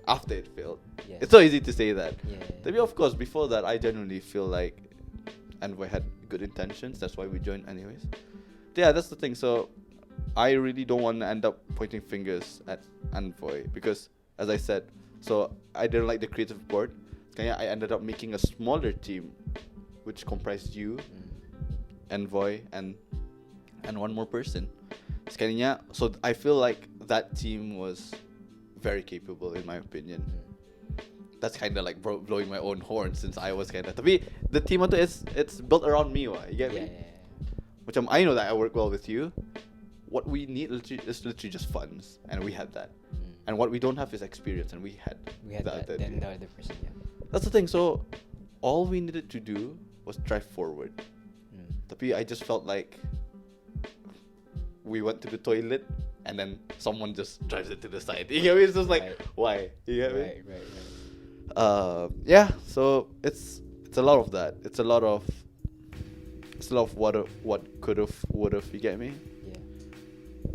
Speaker 1: after it failed.
Speaker 2: Yeah.
Speaker 1: It's so easy to say that.
Speaker 2: Yeah.
Speaker 1: Maybe, of course, before that, I genuinely feel like Envoy had good intentions. That's why we joined, anyways. Yeah, that's the thing. So I really don't want to end up pointing fingers at Envoy because, as I said, so I didn't like the creative board. I ended up making a smaller team, which comprised you, Envoy, and one more person. So I feel like that team was very capable, in my opinion. That's kind of like blowing my own horn, since I was kind of. Tapi the team it's built around me, you get me? Which I know that I work well with you. What we need is literally just funds, and we had that. And what we don't have is experience, and we had
Speaker 2: the other person. Yeah.
Speaker 1: That's the thing. So all we needed to do was drive forward. Tapi I just felt like we went to the toilet, and then someone just drives it to the side. You get me? It's just like, why? You get me?
Speaker 2: Right.
Speaker 1: Yeah. So it's a lot of that. It's a lot of what could have, would have. You get me?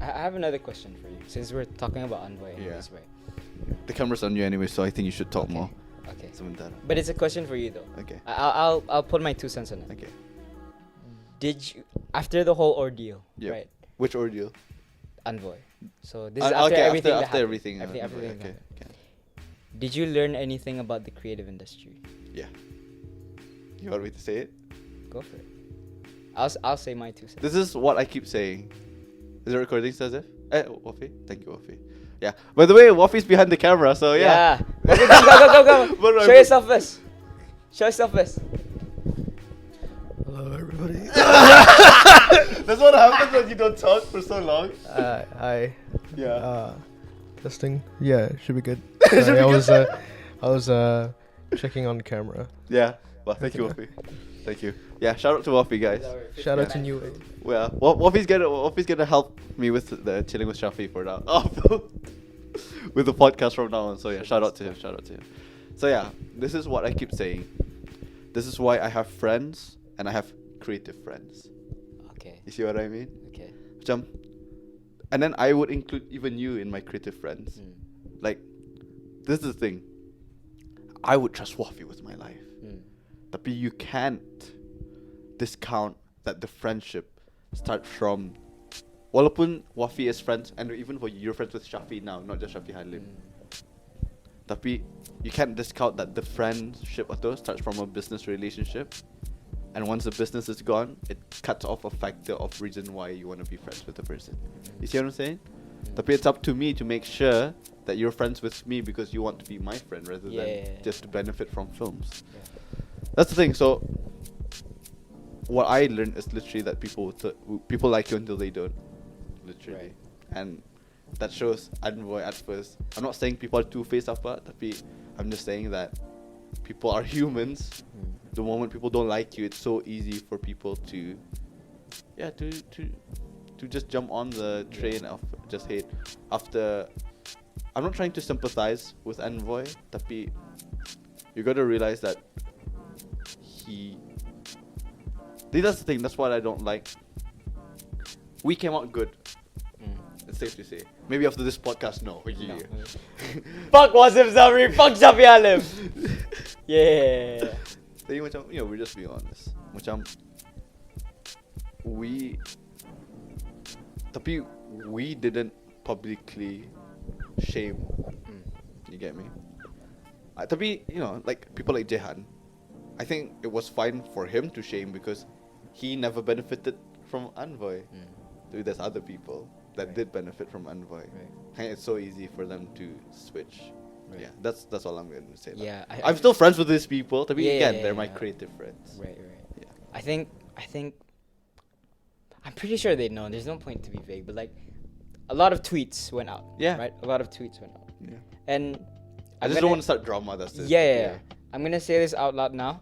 Speaker 2: I have another question for you, since we're talking about Envoy in this way.
Speaker 1: The camera's on you anyway, so I think you should talk more.
Speaker 2: Okay.
Speaker 1: Sebentar.
Speaker 2: But it's a question for you though.
Speaker 1: Okay.
Speaker 2: I'll put my 2 cents on it.
Speaker 1: Okay.
Speaker 2: Did you, after the whole ordeal, right?
Speaker 1: Which ordeal?
Speaker 2: Envoy. So this is after everything.
Speaker 1: After everything.
Speaker 2: Everything.
Speaker 1: Okay.
Speaker 2: Did you learn anything about the creative industry?
Speaker 1: Yeah. You want me to say it?
Speaker 2: Go for it. I'll say my 2 cents.
Speaker 1: This is what I keep saying. Is it recording, Sazif? Wafi? Thank you, Wafi. Yeah. By the way, Wafi's behind the camera, so yeah.
Speaker 2: Okay, go. Show yourself first.
Speaker 3: Hello, everybody.
Speaker 1: That's what happens when you don't talk for so long.
Speaker 3: Hi.
Speaker 1: Yeah.
Speaker 3: Testing. Yeah, should be good.
Speaker 1: Should be
Speaker 3: I was checking on camera.
Speaker 1: Yeah. Well, thank you, Wafi. Thank you. Yeah, shout out to Wafi, guys.
Speaker 3: Shout out to New Wave.
Speaker 1: Well, Wafi's gonna help me with the chilling with Syafi for now. With the podcast from now on. So yeah, shout out to him. So yeah, this is what I keep saying. This is why I have friends and I have creative friends.
Speaker 2: Okay.
Speaker 1: You see what I mean?
Speaker 2: Okay.
Speaker 1: And then I would include even you in my creative friends. Like, this is the thing. I would trust Wafi with my life. But you can't discount that the friendship starts from, walaupun Wafi is friends, and even for you're friends with Syafi now, not just Syafi Halim. Tapi you can't discount that the friendship atau starts from a business relationship, and once the business is gone, it cuts off a factor of reason why you want to be friends with the person. You see what I'm saying? Tapi it's up to me to make sure that you're friends with me because you want to be my friend rather than just to benefit from films. That's the thing. So what I learned is literally that people like you until they don't, literally. And that shows Envoy at first. I'm not saying people are two-faced apa, tapi I'm just saying that people are humans. The moment people don't like you, it's so easy for people to just jump on the train of just hate. I'm not trying to sympathize with Envoy, tapi you gotta realize that that's the thing. That's what I don't like. we came out good.
Speaker 2: Mm.
Speaker 1: It's safe to say. Maybe after this podcast, no.
Speaker 2: No. Fuck Wazif Zamri, fuck Syafi Halim. Yeah.
Speaker 1: Tapi macam, we're just being honest. Macam, tapi we didn't publicly shame. You get me? Tapi, like people like Jehan, I think it was fine for him to shame because he never benefited from Envoy. There's other people that did benefit from Envoy. And it's so easy for them to switch.
Speaker 2: Right.
Speaker 1: Yeah, that's all I'm going to say.
Speaker 2: Yeah,
Speaker 1: I'm still friends with these people. But
Speaker 2: Yeah,
Speaker 1: again, they're my
Speaker 2: yeah.
Speaker 1: creative friends.
Speaker 2: Right.
Speaker 1: Yeah.
Speaker 2: I think I'm pretty sure they know. There's no point to be vague, but like a lot of tweets went out.
Speaker 1: Yeah.
Speaker 2: Right? A lot of tweets went out.
Speaker 1: Yeah.
Speaker 2: And
Speaker 1: I just don't want to start drama. That's it.
Speaker 2: Yeah. I'm gonna say this out loud now.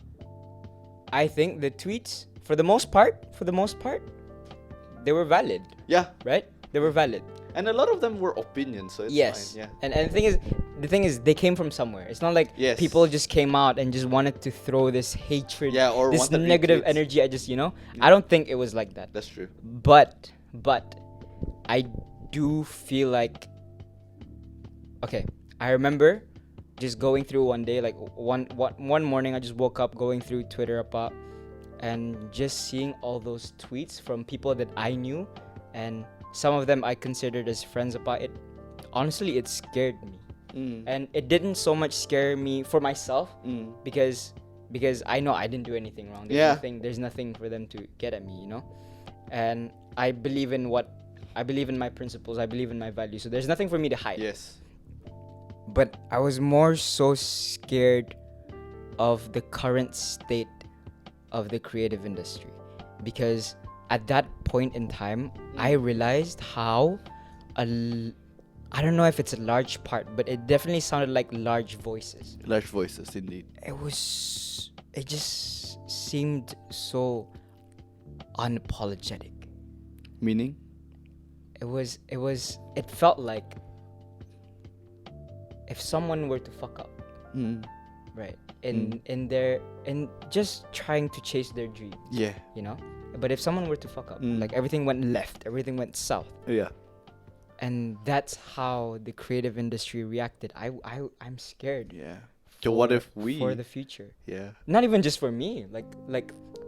Speaker 2: I think the tweets, for the most part, they were valid,
Speaker 1: Yeah.
Speaker 2: right? They were valid.
Speaker 1: And a lot of them were opinions, so it's
Speaker 2: Yes.
Speaker 1: fine. Yeah.
Speaker 2: And the thing is, they came from somewhere. It's not like
Speaker 1: Yes.
Speaker 2: people just came out and just wanted to throw this hatred,
Speaker 1: Yeah, or
Speaker 2: this
Speaker 1: wanted
Speaker 2: negative
Speaker 1: retweets.
Speaker 2: energy. I don't think it was like that.
Speaker 1: That's true.
Speaker 2: But I do feel like, okay, I remember just going through one day, like one morning, I just woke up going through Twitter about and just seeing all those tweets from people that I knew, and some of them I considered as friends about it. Honestly, it scared me, and it didn't so much scare me for myself because I know I didn't do anything wrong. There's nothing for them to get at me, and I believe in my principles. I believe in my values. So there's nothing for me to hide.
Speaker 1: Yes.
Speaker 2: But I was more so scared of the current state of the creative industry, because at that point in time, I realized how I don't know if it's a large part, but it definitely sounded like large voices.
Speaker 1: Large voices, indeed.
Speaker 2: It just seemed so unapologetic.
Speaker 1: Meaning?
Speaker 2: It felt like if someone were to fuck up, right, in just trying to chase their dream,
Speaker 1: Yeah.
Speaker 2: but if someone were to fuck up, like everything went left, everything went south,
Speaker 1: Yeah.
Speaker 2: and that's how the creative industry reacted. I'm scared.
Speaker 1: Yeah. So what if we?
Speaker 2: for the future?
Speaker 1: Yeah.
Speaker 2: Not even just for me, like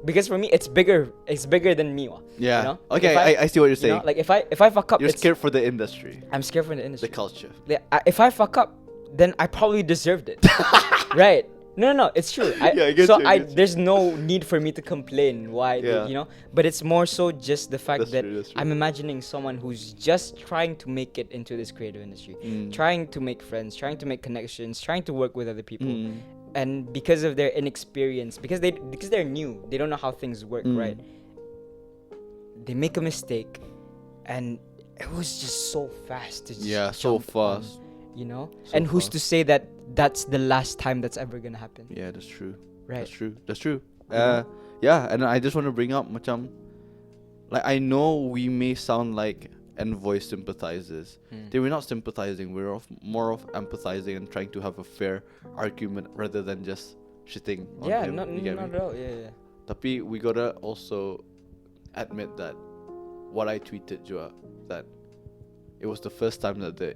Speaker 2: because for me it's bigger than me.
Speaker 1: Yeah.
Speaker 2: Like
Speaker 1: Okay,
Speaker 2: if
Speaker 1: I see what you're saying.
Speaker 2: like if I fuck up,
Speaker 1: You're
Speaker 2: it's-
Speaker 1: scared for the industry,
Speaker 2: I'm scared for the
Speaker 1: the
Speaker 2: industry.
Speaker 1: culture.
Speaker 2: If I fuck up, then I probably deserved it. Right? No, it's true.
Speaker 1: Yeah, I get you, I get you.
Speaker 2: There's no need for me to complain why,
Speaker 1: Yeah.
Speaker 2: But it's more so just the fact
Speaker 1: That's
Speaker 2: that
Speaker 1: true, that's true.
Speaker 2: I'm imagining someone who's just trying to make it into this creative industry, trying to make friends, trying to make connections, trying to work with other people. And because of their inexperience, because they're new, they don't know how things work, right? They make a mistake, and it was just so fast to just
Speaker 1: Yeah, so
Speaker 2: jump on,
Speaker 1: fast.
Speaker 2: So
Speaker 1: So
Speaker 2: who's
Speaker 1: fast.
Speaker 2: to say that that's the last time that's ever gonna happen?
Speaker 1: Yeah, that's true.
Speaker 2: Right.
Speaker 1: That's true. Yeah, and I just want to bring up macam, like, I know we may sound like Envoy sympathizers. They were not sympathizing. We're more of empathizing and trying to have a fair argument rather than just shitting on
Speaker 2: Yeah,
Speaker 1: him.
Speaker 2: not
Speaker 1: You get me?
Speaker 2: at all. Yeah.
Speaker 1: Tapi we gotta also admit that what I tweeted juga, that it was the first time that the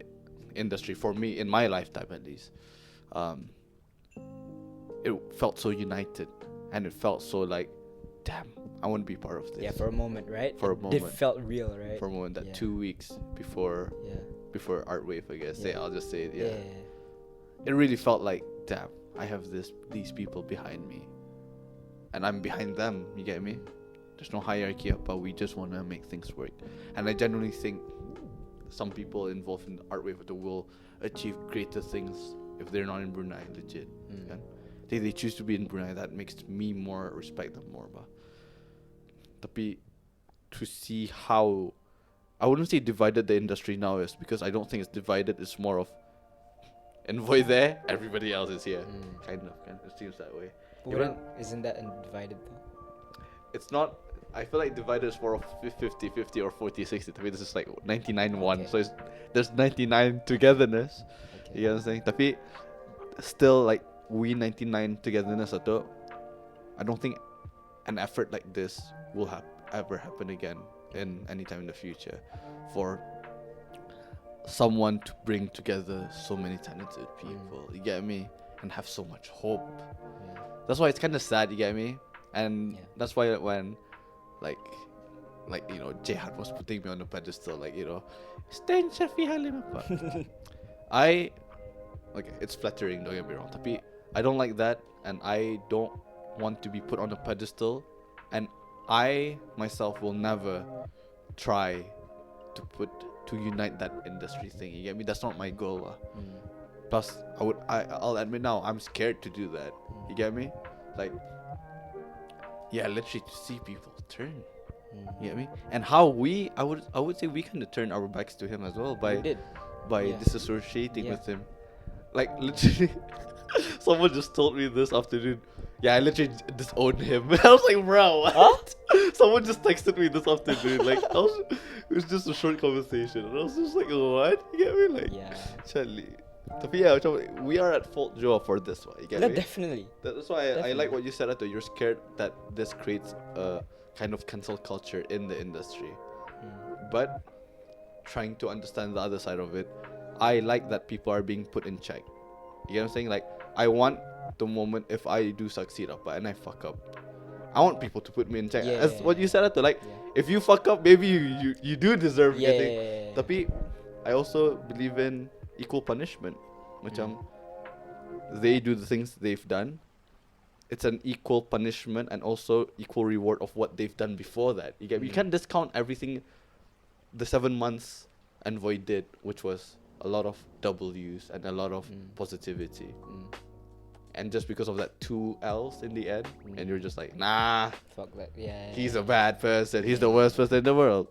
Speaker 1: industry, for me, in my lifetime at least, it felt so united, and it felt so like, damn, I want to be part of this.
Speaker 2: Yeah, for a moment, right?
Speaker 1: For a
Speaker 2: It
Speaker 1: moment.
Speaker 2: felt real, right?
Speaker 1: For a moment, that
Speaker 2: Yeah.
Speaker 1: 2 weeks before
Speaker 2: Yeah.
Speaker 1: Art Wave, I guess.
Speaker 2: Yeah.
Speaker 1: I'll just say it.
Speaker 2: Yeah.
Speaker 1: Yeah. It really felt like, damn, I have these people behind me, and I'm behind them. You get me? There's no hierarchy up, but we just want to make things work. And I genuinely think some people involved in the Art Wave will achieve greater things if they're not in Brunei. Legit. Yeah? They choose to be in Brunei. That makes me more respect them more. But tapi to see how, I wouldn't say divided the industry now is, because I don't think it's divided. It's more of Envoy there, everybody else is here. Kind of. It seems that way.
Speaker 2: Isn't that divided though?
Speaker 1: It's not. I feel like divided is more of 50-50 or 40-60. I mean, this is like 99-1.
Speaker 2: Okay.
Speaker 1: So there's 99 togetherness.
Speaker 2: Okay.
Speaker 1: You know what I'm saying? Tapi still, like, we 99 togetherness atau, I don't think an effort like this will ever happen again in any time in the future for someone to bring together so many talented people. You get me? And have so much hope. That's why it's kind of sad. You get me? And that's why when like Jihad was putting me on a pedestal, stand Syafi Halim apa. It's flattering, don't get me wrong. Tapi I don't like that, and I don't want to be put on a pedestal, and I myself will never try to unite that industry thing. You get me? That's not my goal. Plus, I'll admit now, I'm scared to do that. You get me? Literally to see people turn. You get me? And how I would say we kind of turned our backs to him as well by disassociating with him. Literally, someone just told me this afternoon. Yeah, I literally disowned him. I was like, bro, what? Huh? Someone just texted me this afternoon. It was just a short conversation, and I was just like, what? You get me? Charlie. Tapi we are at fault, Joe, for this one. You get me?
Speaker 2: Definitely.
Speaker 1: That's why I like what you said, Ato. You're scared that this creates a kind of cancel culture in the industry. But trying to understand the other side of it, I like that people are being put in check. You know what I'm saying? I want the moment if I do succeed and I fuck up, I want people to put me in check. As what you said, Ato, if you fuck up, maybe you do deserve getting. Tapi I also believe in equal punishment. Macam they do the things they've done, it's an equal punishment and also equal reward of what they've done before that. You get me? You can't discount everything the 7 months Envoy did, which was a lot of W's and a lot of positivity. And just because of that 2 L's in the end, and you're just like, nah,
Speaker 2: fuck that.
Speaker 1: He's a bad person. He's the worst person in the world.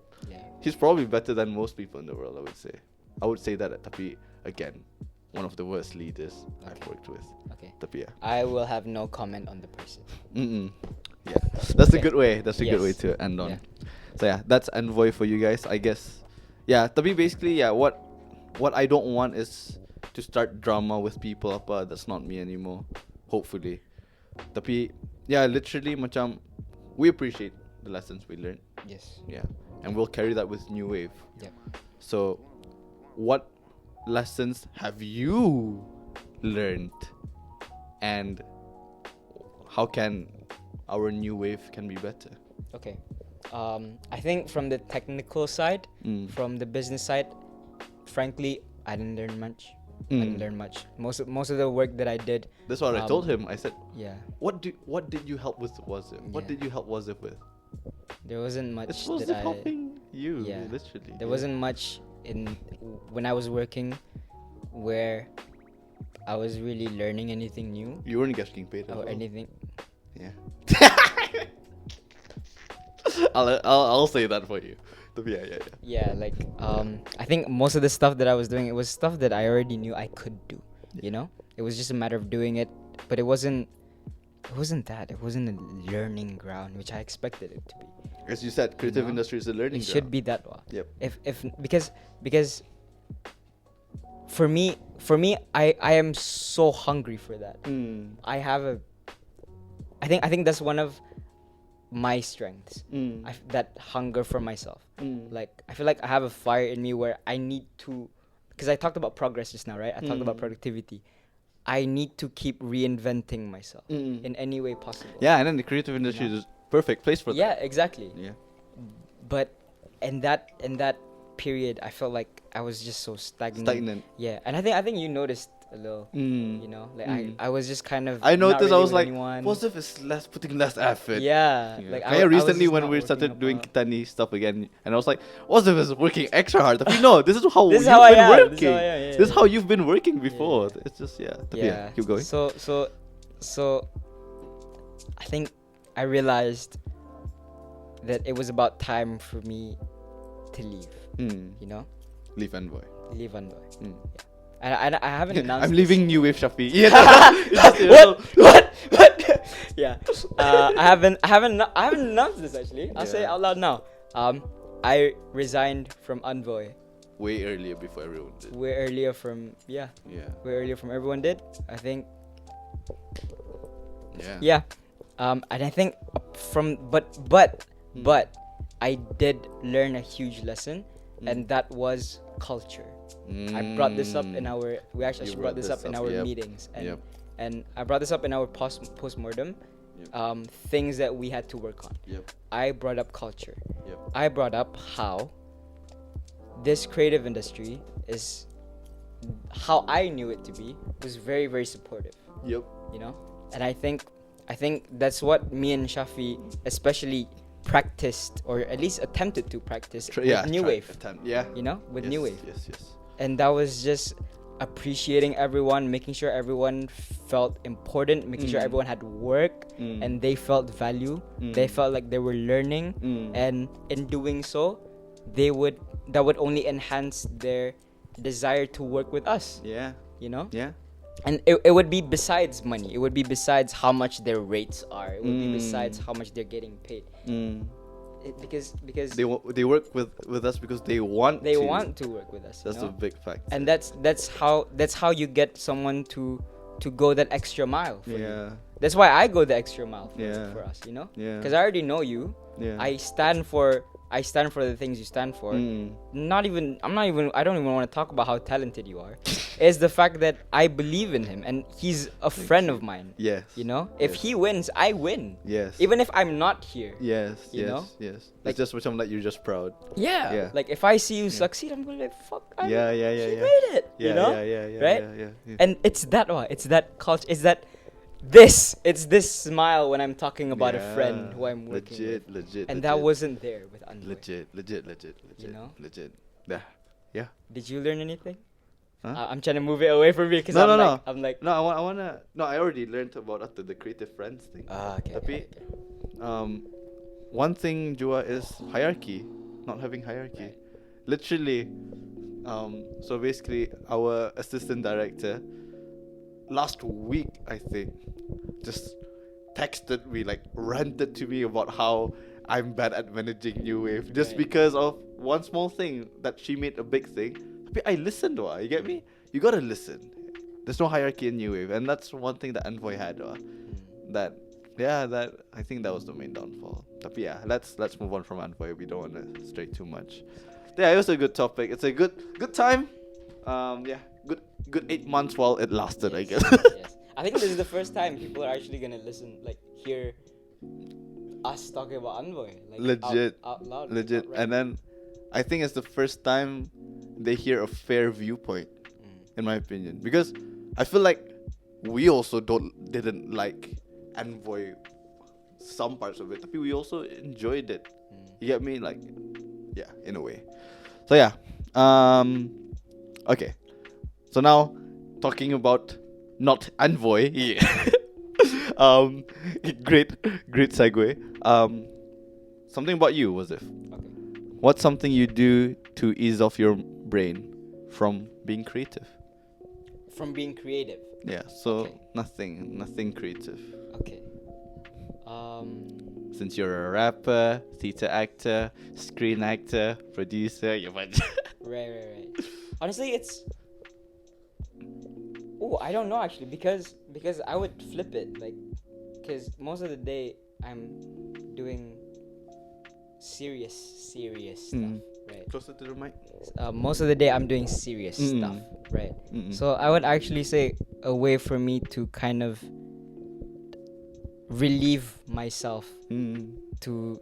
Speaker 1: He's probably better than most people in the world, I would say. I would say that, tapi again, one of the worst leaders I've worked with.
Speaker 2: Okay.
Speaker 1: Tapi
Speaker 2: I will have no comment on the person.
Speaker 1: Yeah, that's a good way. That's a good way to end on. So that's Envoy for you guys, I guess. Yeah, tapi basically, what I don't want is to start drama with people. That's not me anymore. Hopefully. Tapi literally macam we appreciate the lessons we learned.
Speaker 2: Yes.
Speaker 1: Yeah, and we'll carry that with New Wave.
Speaker 2: Yeah.
Speaker 1: So, what lessons have you learned, and how can our New Wave can be better?
Speaker 2: Okay. I think from the technical side, from the business side, frankly, I didn't learn much. I didn't learn much. Most of the work that I did.
Speaker 1: That's what I told him. I said, What did you help with Wazif? What did you help Wazif with?
Speaker 2: There wasn't much.
Speaker 1: It's Wazif helping you, literally.
Speaker 2: There wasn't much when I was working where I was really learning anything new.
Speaker 1: You weren't getting paid
Speaker 2: or anything.
Speaker 1: Yeah. I'll say that for you.
Speaker 2: Yeah, I think most of the stuff that I was doing, it was stuff that I already knew I could do. You know, it was just a matter of doing it, but it wasn't that. It wasn't a learning ground, which I expected it to be.
Speaker 1: As you said, creative industry is a learning ground.
Speaker 2: It should be that way.
Speaker 1: Yep.
Speaker 2: Because for me, I am so hungry for that. I think that's one of my strengths. That hunger for myself. I feel like I have a fire in me where I need to, because I talked about progress just now, right? I talked about productivity. I need to keep reinventing myself in any way possible.
Speaker 1: Yeah, and then the creative industry is perfect place for that.
Speaker 2: Yeah, exactly.
Speaker 1: Yeah.
Speaker 2: But in that period, I felt like I was just so stagnant. Yeah, and I think you noticed a little. You know, I was just kind of.
Speaker 1: I noticed.
Speaker 2: Really
Speaker 1: I was like, Wazif is putting less effort.
Speaker 2: Yeah.
Speaker 1: Recently when we started doing Kitani stuff again, and I was like, Wazif is working extra hard. But no, this is how you've been working. This is how you've been working before. Yeah. It's just keep going.
Speaker 2: So I think I realized that it was about time for me to leave. You know,
Speaker 1: leave Envoy.
Speaker 2: Yeah. And I haven't announced.
Speaker 1: I'm leaving New Wave, Syafi.
Speaker 2: What? Yeah. I haven't announced this actually. I'll say it out loud now. I resigned from Envoy.
Speaker 1: Way earlier before everyone did.
Speaker 2: Way earlier from everyone did. I think. Yeah. And I think but I did learn a huge lesson, and that was culture. I brought this up in our. We actually
Speaker 1: You
Speaker 2: brought this up in our
Speaker 1: yep.
Speaker 2: meetings, and
Speaker 1: Yep.
Speaker 2: and I brought this up in our postmortem.
Speaker 1: Yep.
Speaker 2: Things that we had to work on.
Speaker 1: Yep.
Speaker 2: I brought up culture.
Speaker 1: Yep.
Speaker 2: I brought up how this creative industry is, how I knew it to be, was very, very supportive.
Speaker 1: Yep.
Speaker 2: You know, and I think that's what me and Syafi especially practiced, or at least attempted to practice with New Wave.
Speaker 1: Yeah.
Speaker 2: You know, with New Wave.
Speaker 1: Yes. Yes.
Speaker 2: And that was just appreciating everyone, making sure everyone felt important, making sure everyone had work and they felt value. They felt like they were learning, and in doing so, that would only enhance their desire to work with us.
Speaker 1: Yeah.
Speaker 2: You know?
Speaker 1: Yeah.
Speaker 2: And it would be besides money. It would be besides how much their rates are. It would be besides how much they're getting paid. Because
Speaker 1: They work with us because they want
Speaker 2: they
Speaker 1: to.
Speaker 2: want to work with us.
Speaker 1: That's
Speaker 2: you know?
Speaker 1: a big fact.
Speaker 2: And that's how you get someone to go that extra mile for you. That's why I go the extra mile for us, you know?
Speaker 1: Yeah.
Speaker 2: Because I already know you.
Speaker 1: Yeah.
Speaker 2: I stand for the things you stand for. I don't even want to talk about how talented you are. It's the fact that I believe in him, and he's a friend of mine.
Speaker 1: Yes.
Speaker 2: You know? If he wins, I win.
Speaker 1: Yes.
Speaker 2: Even if I'm not here.
Speaker 1: Yes.
Speaker 2: You know?
Speaker 1: Yes.
Speaker 2: Like-
Speaker 1: It's just something that you're just proud.
Speaker 2: Yeah. Like if I see you succeed, I'm gonna be like, fuck. He
Speaker 1: Yeah.
Speaker 2: made it.
Speaker 1: Yeah.
Speaker 2: You know?
Speaker 1: Yeah.
Speaker 2: Right?
Speaker 1: Yeah.
Speaker 2: And it's that one. It's that culture. It's that it's this smile when I'm talking about a friend who I'm working with.
Speaker 1: Legit.
Speaker 2: And that wasn't there with Envoy.
Speaker 1: legit.
Speaker 2: You know?
Speaker 1: Legit. Yeah.
Speaker 2: Did you learn anything?
Speaker 1: Huh?
Speaker 2: I'm trying to move it away from me because
Speaker 1: No.
Speaker 2: I'm like.
Speaker 1: No, I wanna. No, I already learned about after the creative friends thing.
Speaker 2: Okay.
Speaker 1: Tapi, one thing Jua is hierarchy, not having hierarchy. Literally, so basically, our assistant director last week, I think, just texted me, like ranted to me about how I'm bad at managing New Wave just because of one small thing that she made a big thing. But I listened, you get me? You gotta listen. There's no hierarchy in New Wave, and that's one thing that Envoy had. That I think that was the main downfall. But yeah, let's move on from Envoy. We don't want to stray too much. Yeah, it was a good topic. It's a good time. Good 8 months while it lasted, I guess.
Speaker 2: Yes. I think this is the first time people are actually gonna listen, like hear us talking about Envoy, like
Speaker 1: Legit.
Speaker 2: out loud,
Speaker 1: Legit.
Speaker 2: outright.
Speaker 1: And then I think it's the first time they hear a fair viewpoint, in my opinion, because I feel like we also didn't like Envoy some parts of it, but we also enjoyed it. You get me? Like, yeah, in a way. So yeah, okay. So now talking about not Envoy, yeah. Great segue. Something about you, Wazif.
Speaker 2: Okay.
Speaker 1: What's something you do to ease off your brain from being creative?
Speaker 2: From being creative.
Speaker 1: Yeah, so
Speaker 2: Okay.
Speaker 1: nothing creative.
Speaker 2: Okay.
Speaker 1: Since you're a rapper, theater actor, screen actor, producer, you're bunch.
Speaker 2: Right. Honestly, it's. Oh, I don't know actually, because I would flip it, like, because most of the day I'm doing serious stuff, right?
Speaker 1: Closer to the mic.
Speaker 2: Most of the day I'm doing serious stuff, right? So I would actually say a way for me to kind of relieve myself to,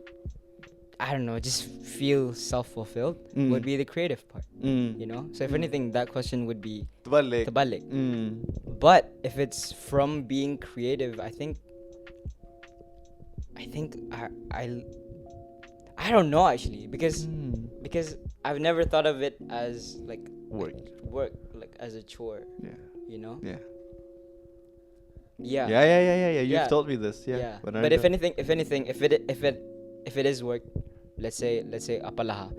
Speaker 2: I don't know, just feel self-fulfilled would be the creative part, you know? So if anything, that question would be
Speaker 1: Terbalik.
Speaker 2: But if it's from being creative, I think I don't know actually, because I've never thought of it as like
Speaker 1: Work,
Speaker 2: like as a chore,
Speaker 1: yeah.
Speaker 2: you know?
Speaker 1: Yeah.
Speaker 2: Yeah.
Speaker 1: You've told me this. Yeah.
Speaker 2: But if anything, if it is work, let's say apalaha,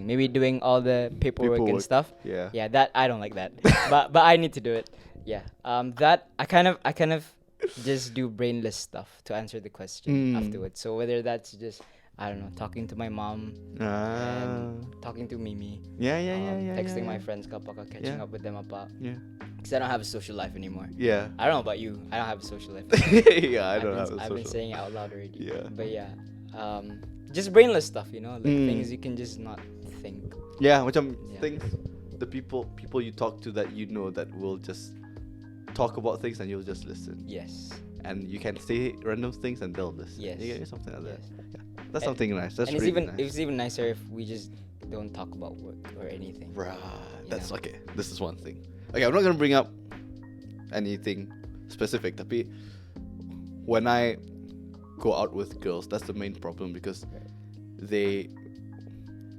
Speaker 2: maybe doing all the paperwork and stuff.
Speaker 1: Yeah.
Speaker 2: Yeah, that I don't like that. but I need to do it. Yeah. That I kind of just do brainless stuff to answer the question afterwards. So whether that's just, I don't know, talking to my mom, and talking to Mimi, texting my friends, catching up with them about.
Speaker 1: Yeah.
Speaker 2: Because I don't have a social life anymore.
Speaker 1: Yeah.
Speaker 2: I don't know about you. I don't have a social life.
Speaker 1: Yeah, I don't have a social.
Speaker 2: I've been saying it out loud already.
Speaker 1: Yeah.
Speaker 2: But yeah, just brainless stuff, you know, like
Speaker 1: Mm.
Speaker 2: things you can just not think.
Speaker 1: Yeah, macam
Speaker 2: Yeah.
Speaker 1: things, the people you talk to that you know that will just talk about things and you'll just listen.
Speaker 2: Yes.
Speaker 1: And you can say random things and they'll listen.
Speaker 2: Yes.
Speaker 1: You get something like that.
Speaker 2: Yes.
Speaker 1: Yeah. That's
Speaker 2: And-
Speaker 1: something nice. That's
Speaker 2: and it's
Speaker 1: really
Speaker 2: even
Speaker 1: nice.
Speaker 2: it's even nicer if we just don't talk about work or anything.
Speaker 1: Right. That's
Speaker 2: know?
Speaker 1: okay. This is one thing. Okay, I'm not gonna bring up anything specific, tapi when I go out with girls, that's the main problem because they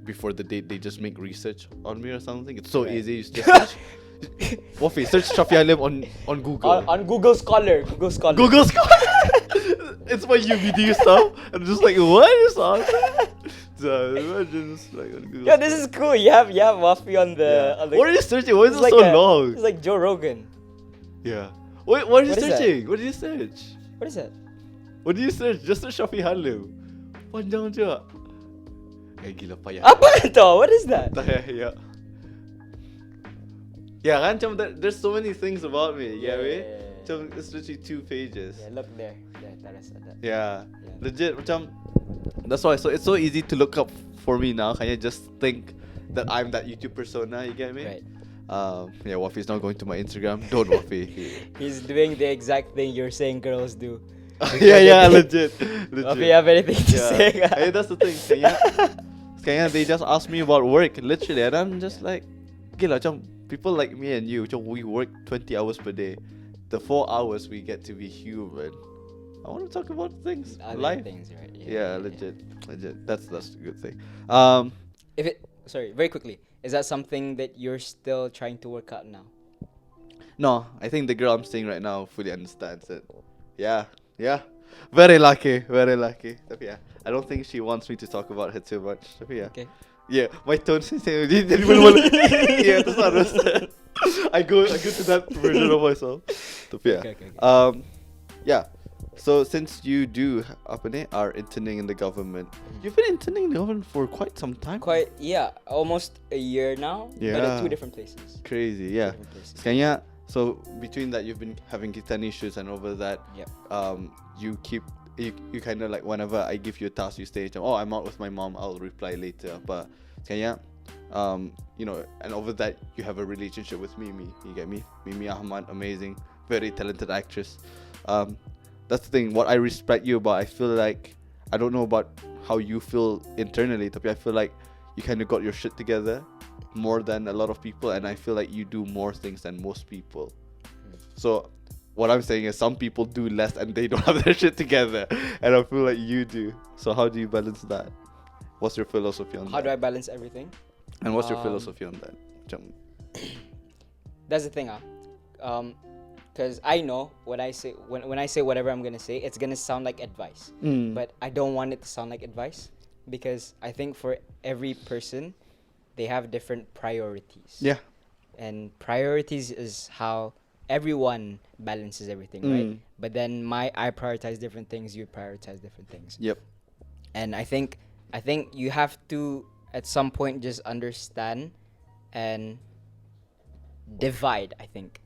Speaker 1: before the date they just make research on me or something. It's so
Speaker 2: Right.
Speaker 1: easy. You just search. Wafi, search Syafi Halim on Google.
Speaker 2: On Google Scholar. Google Scholar.
Speaker 1: Google Scholar. It's my UBD stuff. I'm just like, what is on? So imagine just like on Google.
Speaker 2: Yeah, this is cool. You have Wafi on the.
Speaker 1: Yeah.
Speaker 2: On the
Speaker 1: What are you searching? Why is
Speaker 2: it's
Speaker 1: it
Speaker 2: like
Speaker 1: so
Speaker 2: a-
Speaker 1: long?
Speaker 2: It's like Joe Rogan.
Speaker 1: Yeah. Wait, what are you
Speaker 2: What is that?
Speaker 1: searching? What did you search?
Speaker 2: What is that?
Speaker 1: What did you search? Just search Syafi Halim. Panjang je. Gila payah.
Speaker 2: Apa tu? What is that?
Speaker 1: Tak payah, yeah. Yeah, kan macam there's so many things about me. Yeah, weh. Macam it's literally 2 pages.
Speaker 2: Yeah, look there. Yeah, tak rasa ada.
Speaker 1: Yeah.
Speaker 2: Yeah.
Speaker 1: Legit macam that's why so it's so easy to look up for me now. Can you just think that I'm that YouTube persona, you get me?
Speaker 2: Right.
Speaker 1: Yeah, Wafi's not going to my Instagram. Don't Wafi.
Speaker 2: He's doing the exact thing you're saying girls do.
Speaker 1: yeah, legit.
Speaker 2: Wafi, you have anything to say?
Speaker 1: Hey, that's the thing. Kayaknya they just ask me about work, literally, and I'm just like, gila, macam people like me and you, macam we work 20 hours per day. The 4 hours we get to be human. I want to talk about things,
Speaker 2: Other
Speaker 1: life.
Speaker 2: things, right?
Speaker 1: Yeah, legit. That's a good thing.
Speaker 2: Very quickly, is that something that you're still trying to work out now?
Speaker 1: No, I think the girl I'm seeing right now fully understands it. Yeah. Very lucky. Tapi yeah, I don't think she wants me to talk about her too much. Tapi yeah.
Speaker 2: Okay.
Speaker 1: Yeah, my tone is yeah, that's not understand. I go to that version of myself. Tapi yeah.
Speaker 2: Okay.
Speaker 1: Yeah. So since you are interning in the government, you've been interning in the government for quite some time.
Speaker 2: Almost a year now. But
Speaker 1: Yeah.
Speaker 2: at 2 different places.
Speaker 1: Crazy, yeah.
Speaker 2: Different places.
Speaker 1: Kayaknya, so between that you've been having Kitani issues and over that,
Speaker 2: Yep.
Speaker 1: you kind of like whenever I give you a task, you say, oh, I'm out with my mom, I'll reply later. But kayaknya, and over that you have a relationship with Mimi. You get me? Mimi Ahmad, amazing, very talented actress. That's the thing. What I respect you about, I feel like I don't know about how you feel internally, but I feel like you kind of got your shit together more than a lot of people, and I feel like you do more things than most people. So what I'm saying is some people do less and they don't have their shit together, and I feel like you do. So how do you balance that? What's your philosophy on
Speaker 2: How
Speaker 1: that?
Speaker 2: do I balance everything?
Speaker 1: And what's your philosophy on that?
Speaker 2: That's the thing, because I know when I say whatever I'm gonna say, it's gonna sound like advice, but I don't want it to sound like advice because I think for every person, they have different priorities.
Speaker 1: Yeah.
Speaker 2: And priorities is how everyone balances everything, right? But then I prioritize different things, you prioritize different things.
Speaker 1: Yep.
Speaker 2: And I think you have to at some point just understand and divide. I think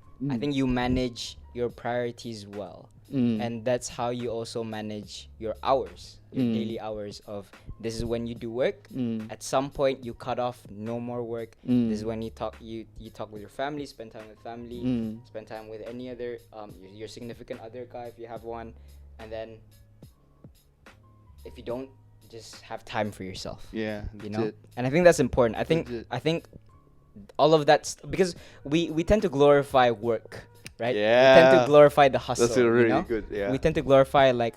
Speaker 2: you manage your priorities well, and that's how you also manage your hours, your daily hours of this is when you do work. At some point you cut off, no more work. This is when you talk with your family, spend time with family, spend time with any other your significant other guy if you have one, and then if you don't, just have time for yourself.
Speaker 1: Yeah.
Speaker 2: You know, and I think that's important. I think all of that because we tend to glorify work, right? We tend to
Speaker 1: Yeah.
Speaker 2: glorify the hustle.
Speaker 1: That's really
Speaker 2: you know?
Speaker 1: good. Yeah.
Speaker 2: We tend to glorify like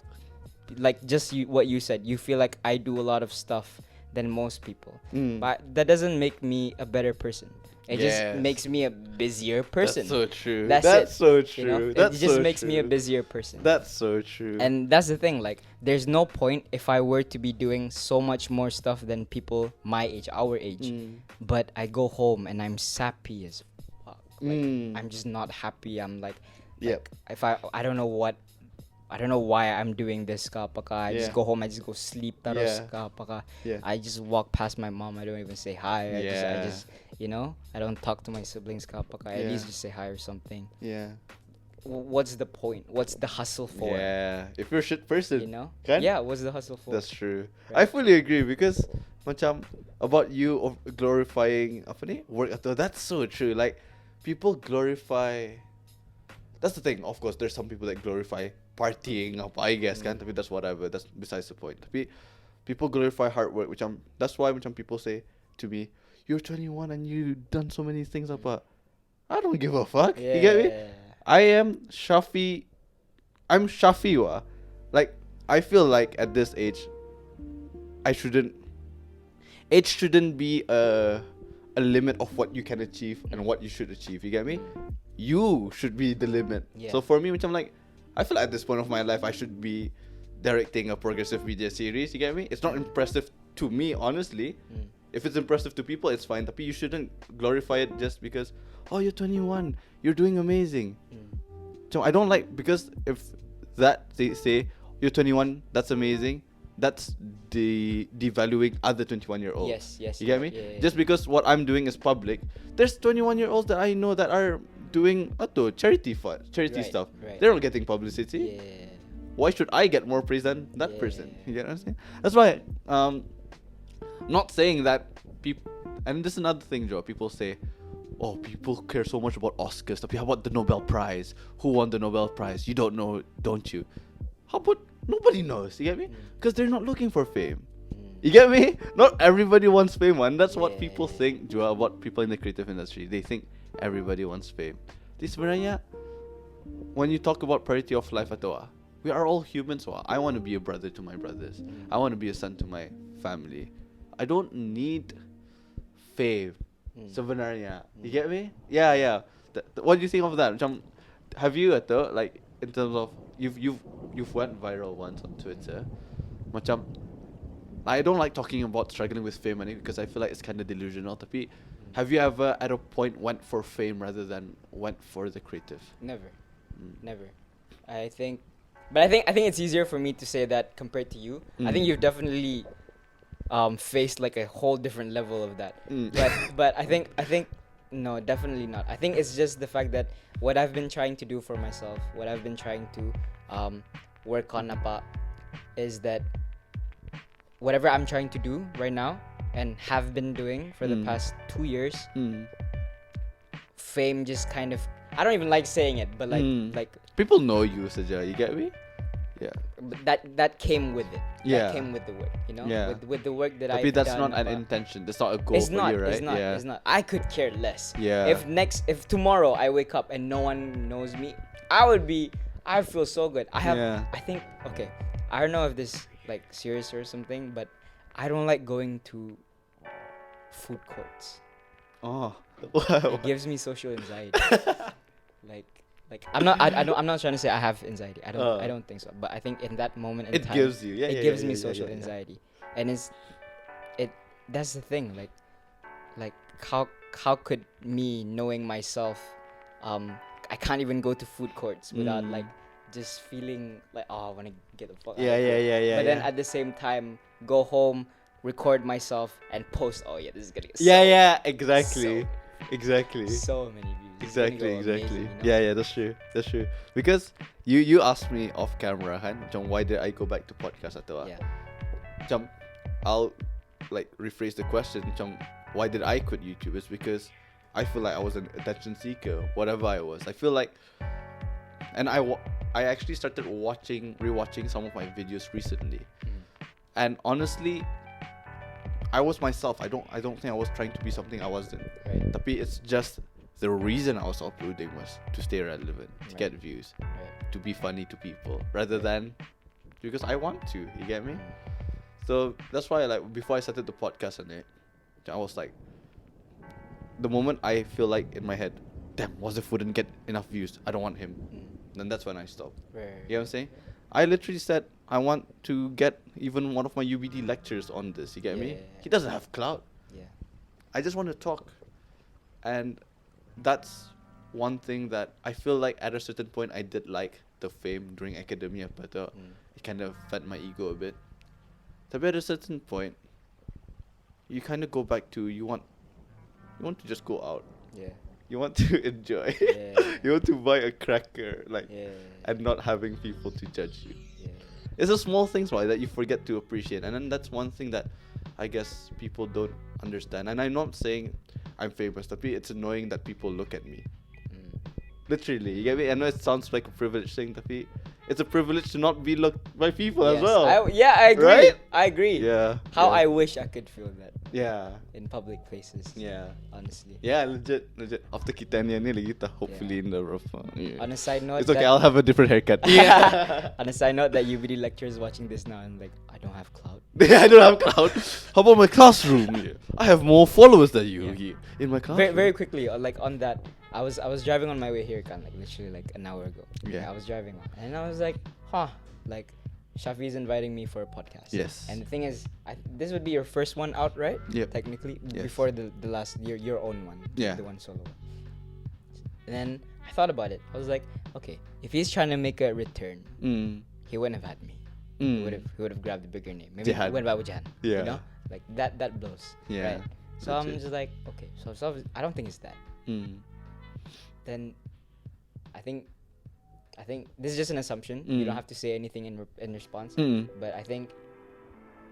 Speaker 2: just what you said. You feel like I do a lot of stuff than most people, but that doesn't make me a better person. It
Speaker 1: Yes.
Speaker 2: just makes me a busier person.
Speaker 1: That's so true.
Speaker 2: That's
Speaker 1: That's
Speaker 2: it,
Speaker 1: so
Speaker 2: you
Speaker 1: true.
Speaker 2: know?
Speaker 1: That's
Speaker 2: It just
Speaker 1: so
Speaker 2: makes me a
Speaker 1: true.
Speaker 2: busier person.
Speaker 1: That's so true.
Speaker 2: And that's the thing, like there's no point if I were to be doing so much more stuff than people my age, our age, but I go home and I'm sappy as fuck. Like I'm just not happy. I'm like
Speaker 1: Yep.
Speaker 2: if I don't know why I'm doing this ka apakah I just
Speaker 1: Yeah.
Speaker 2: go home, I just go sleep terus
Speaker 1: Yeah.
Speaker 2: ka apakah
Speaker 1: Yeah.
Speaker 2: I just walk past my mom, I don't even say hi. I
Speaker 1: Yeah.
Speaker 2: just I don't talk to my siblings ka apakah. At
Speaker 1: Yeah.
Speaker 2: least just say hi or something.
Speaker 1: Yeah.
Speaker 2: what's the point? What's the hustle for?
Speaker 1: Yeah. If you're a shit person,
Speaker 2: You know?
Speaker 1: kan?
Speaker 2: Yeah, what's the hustle for?
Speaker 1: That's true.
Speaker 2: Right.
Speaker 1: I fully agree because macam about you of glorifying apa ni work atau that's so true. Like people glorify. That's the thing. Of course, there's some people that glorify partying apa I guess kan. Tapi that's whatever. That's besides the point. Tapi people glorify hard work. That's why macam people say to me, "You're 21 and you've done so many things apa." I don't give a fuck. You get me? I am Syafi. I'm Syafi wa. Like I feel like at this age, age shouldn't be a limit of what you can achieve and what you should achieve. You get me? You should be the limit.
Speaker 2: Yeah.
Speaker 1: So for me, which I'm like, I feel like at this point of my life, I should be directing a progressive media series. You get me? It's not impressive to me, honestly. If it's impressive to people, it's fine. But you shouldn't glorify it just because, oh, you're 21, you're doing amazing. So I don't like, because if that they say you're 21, that's amazing. That's devaluing other 21-year-olds.
Speaker 2: Yes.
Speaker 1: You get me?
Speaker 2: Yeah.
Speaker 1: Just because what I'm doing is public, there's 21-year-olds that I know that are doing charity stuff.
Speaker 2: Right.
Speaker 1: They're not getting publicity.
Speaker 2: Yeah.
Speaker 1: Why should I get more praise than that
Speaker 2: Yeah.
Speaker 1: person? You get what I'm saying? That's why not saying that people, and this is another thing, Joe. People say, oh, people care so much about Oscars. Tapi how about the Nobel Prize? Who won the Nobel Prize? You don't know, don't you? How about nobody knows? You get me? Because they're not looking for fame. You get me? Not everybody wants fame, and that's what people think, Joe, about people in the creative industry. They think everybody wants fame. Di sebenarnya, when you talk about priority of life atau we are all humans. I want to be a brother to my brothers. I want to be a son to my family. I don't need fame. Sebenarnya, you get me? Yeah. What do you think of that? Macam, have you atau like in terms of you've went viral once on Twitter? Macam, I don't like talking about struggling with fame because I feel like it's kind of delusional. Tapi, have you ever at a point went for fame rather than went for the creative?
Speaker 2: Never. I think it's easier for me to say that compared to you. I think you've definitely faced like a whole different level of that. But I think no, definitely not. I think it's just the fact that what I've been trying to do for myself, what I've been trying to work on apa, is that whatever I'm trying to do right now and have been doing for the past 2 years, fame just kind of, I don't even like saying it, but like
Speaker 1: people know you, Saja. You get me? Yeah.
Speaker 2: That came with it.
Speaker 1: Yeah.
Speaker 2: That came with the work, you know?
Speaker 1: Yeah.
Speaker 2: With the work that I've
Speaker 1: Tapi that's
Speaker 2: done.
Speaker 1: not an intention. That's not a goal
Speaker 2: It's
Speaker 1: for
Speaker 2: not,
Speaker 1: you, right?
Speaker 2: it's not. I could care less.
Speaker 1: Yeah.
Speaker 2: If tomorrow I wake up and no one knows me, I feel so good. I think, okay, I don't know if this like serious or something, but I don't like going to food courts.
Speaker 1: Oh.
Speaker 2: It gives me social anxiety. like I'm not trying to say I have anxiety. I don't think so. But I think in that moment in
Speaker 1: It
Speaker 2: time,
Speaker 1: gives you.
Speaker 2: it gives me social anxiety. And that's the thing. Like how could me knowing myself, I can't even go to food courts without like just feeling like, oh, I want to get the fuck out of here. But then at the same time, go home, record myself, and post. Oh yeah, this is gonna get
Speaker 1: Exactly.
Speaker 2: so many views. It's gonna go
Speaker 1: Exactly.
Speaker 2: amazing, you know?
Speaker 1: Yeah, that's true. Because you asked me off camera, kan, macam why did I go back to podcast atau
Speaker 2: Yeah.
Speaker 1: macam I'll like rephrase the question, macam why did I quit YouTube? It's because I feel like I was an attention seeker, whatever I was. I feel like, and I actually started rewatching some of my videos recently, and honestly, I was myself. I don't think I was trying to be something I wasn't.
Speaker 2: Right.
Speaker 1: Tapi it's just the reason I was uploading was to stay relevant, to get views,
Speaker 2: Right.
Speaker 1: to be funny to people, rather than because I want to. You get me? So that's why, like, before I started the podcast on it, I was like, the moment I feel like in my head, damn, Wazif wouldn't get enough views, I don't want him. Then that's when I stopped.
Speaker 2: Right.
Speaker 1: You know what I'm saying? I literally said I want to get even one of my UBD lectures on this. You get me?
Speaker 2: Yeah.
Speaker 1: He doesn't have clout.
Speaker 2: Yeah.
Speaker 1: I just want to talk, and that's one thing that I feel like at a certain point I did like the fame during academia, but it kind of fed my ego a bit. But at a certain point, you kind of go back to you want to just go out.
Speaker 2: Yeah.
Speaker 1: You You want to enjoy.
Speaker 2: Yeah.
Speaker 1: You want to buy a cracker, like,
Speaker 2: Yeah.
Speaker 1: and not having people to judge you.
Speaker 2: Yeah.
Speaker 1: It's the small things, right, that you forget to appreciate, and then that's one thing that I guess people don't understand. And I'm not saying I'm famous, but it's annoying that people look at me.
Speaker 2: Mm.
Speaker 1: Literally, you get me? I know it sounds like a privilege thing, tapi it's a privilege to not be looked by people as
Speaker 2: Yes,
Speaker 1: well.
Speaker 2: I agree.
Speaker 1: Right?
Speaker 2: I agree.
Speaker 1: Yeah.
Speaker 2: How
Speaker 1: yeah.
Speaker 2: I wish I could feel that
Speaker 1: Yeah.
Speaker 2: in public places.
Speaker 1: Yeah.
Speaker 2: Honestly.
Speaker 1: Yeah, legit. After Kitani ni lagi kita hopefully in the rough. Yeah.
Speaker 2: On a side note,
Speaker 1: It's okay, I'll have a different haircut.
Speaker 2: On a side note, that UBD lecturers watching this now and like, I don't have clout.
Speaker 1: I don't have cloud. How about my classroom? Yeah. I have more followers than you
Speaker 2: Yeah.
Speaker 1: in my classroom.
Speaker 2: Very quickly, like on that, I was driving on my way here, like literally like an hour ago.
Speaker 1: Yeah.
Speaker 2: I was driving on, and I was like, like Syafi's inviting me for a podcast.
Speaker 1: Yes.
Speaker 2: And the thing is, this would be your first one out, right?
Speaker 1: Yep.
Speaker 2: Technically,
Speaker 1: Yes.
Speaker 2: before the last your own one.
Speaker 1: Yeah.
Speaker 2: The one solo one. And then I thought about it. I was like, okay, if he's trying to make a return, he wouldn't have had me. He would have grabbed the bigger name. Maybe
Speaker 1: Jihan.
Speaker 2: he went by with Jahan.
Speaker 1: Yeah.
Speaker 2: You know, like that blows.
Speaker 1: Yeah.
Speaker 2: Right. So I'm
Speaker 1: Legit.
Speaker 2: just like, okay. So I don't think it's that. Then I think this is just an assumption. You don't have to say anything in response. But I think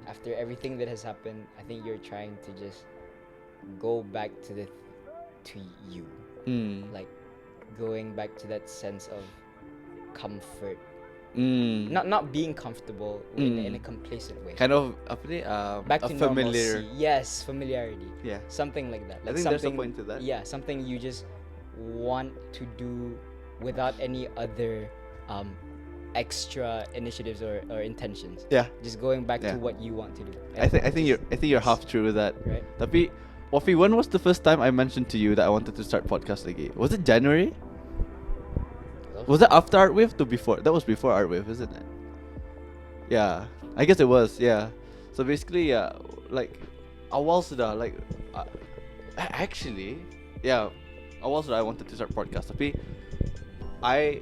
Speaker 2: after everything that has happened, I think you're trying to just go back to you, like going back to that sense of comfort, not being comfortable in a complacent way.
Speaker 1: Kind of
Speaker 2: Back
Speaker 1: a
Speaker 2: to
Speaker 1: familiar.
Speaker 2: normalcy. Yes, familiarity.
Speaker 1: Yeah.
Speaker 2: Something like that.
Speaker 1: I
Speaker 2: Like
Speaker 1: think there's a
Speaker 2: something,
Speaker 1: point to that.
Speaker 2: Yeah, something you just want to do without any other extra initiatives or intentions.
Speaker 1: Yeah.
Speaker 2: Just going back
Speaker 1: Yeah.
Speaker 2: to what you want to do.
Speaker 1: I think you're half true with that.
Speaker 2: Right.
Speaker 1: Tapi Wafi, when was the first time I mentioned to you that I wanted to start podcast again? Was it January? Was it after Artwave to before? That was before Artwave, isn't it? Yeah, I guess it was. Yeah. So basically, yeah, like awal sudah like actually, yeah, awal sudah I wanted to start podcast. Tapi I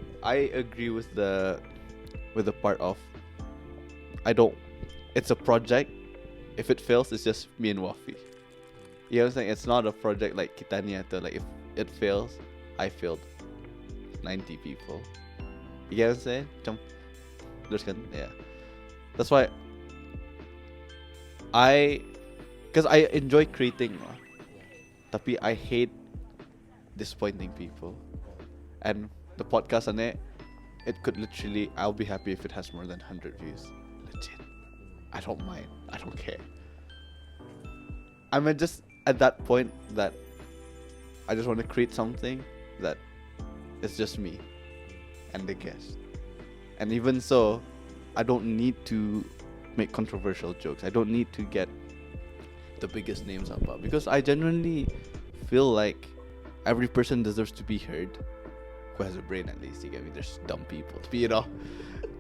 Speaker 1: agree with the part of I don't. It's a project. If it fails, it's just me and Wafi. You know what I'm saying? It's not a project like Kitani atau like if it fails, I failed. 90 people. You get what I'm saying? Macam teruskan. Yeah. That's why because I enjoy creating lah. Tapi I hate disappointing people. And the podcast on it could literally, I'll be happy if it has more than 100 views. Legit. I don't mind. I don't care. I'm just at that point that I just want to create something that it's just me and the guest. And even so, I don't need to make controversial jokes. I don't need to get the biggest names up because I genuinely feel like every person deserves to be heard who has a brain at least. You get me? There's dumb people.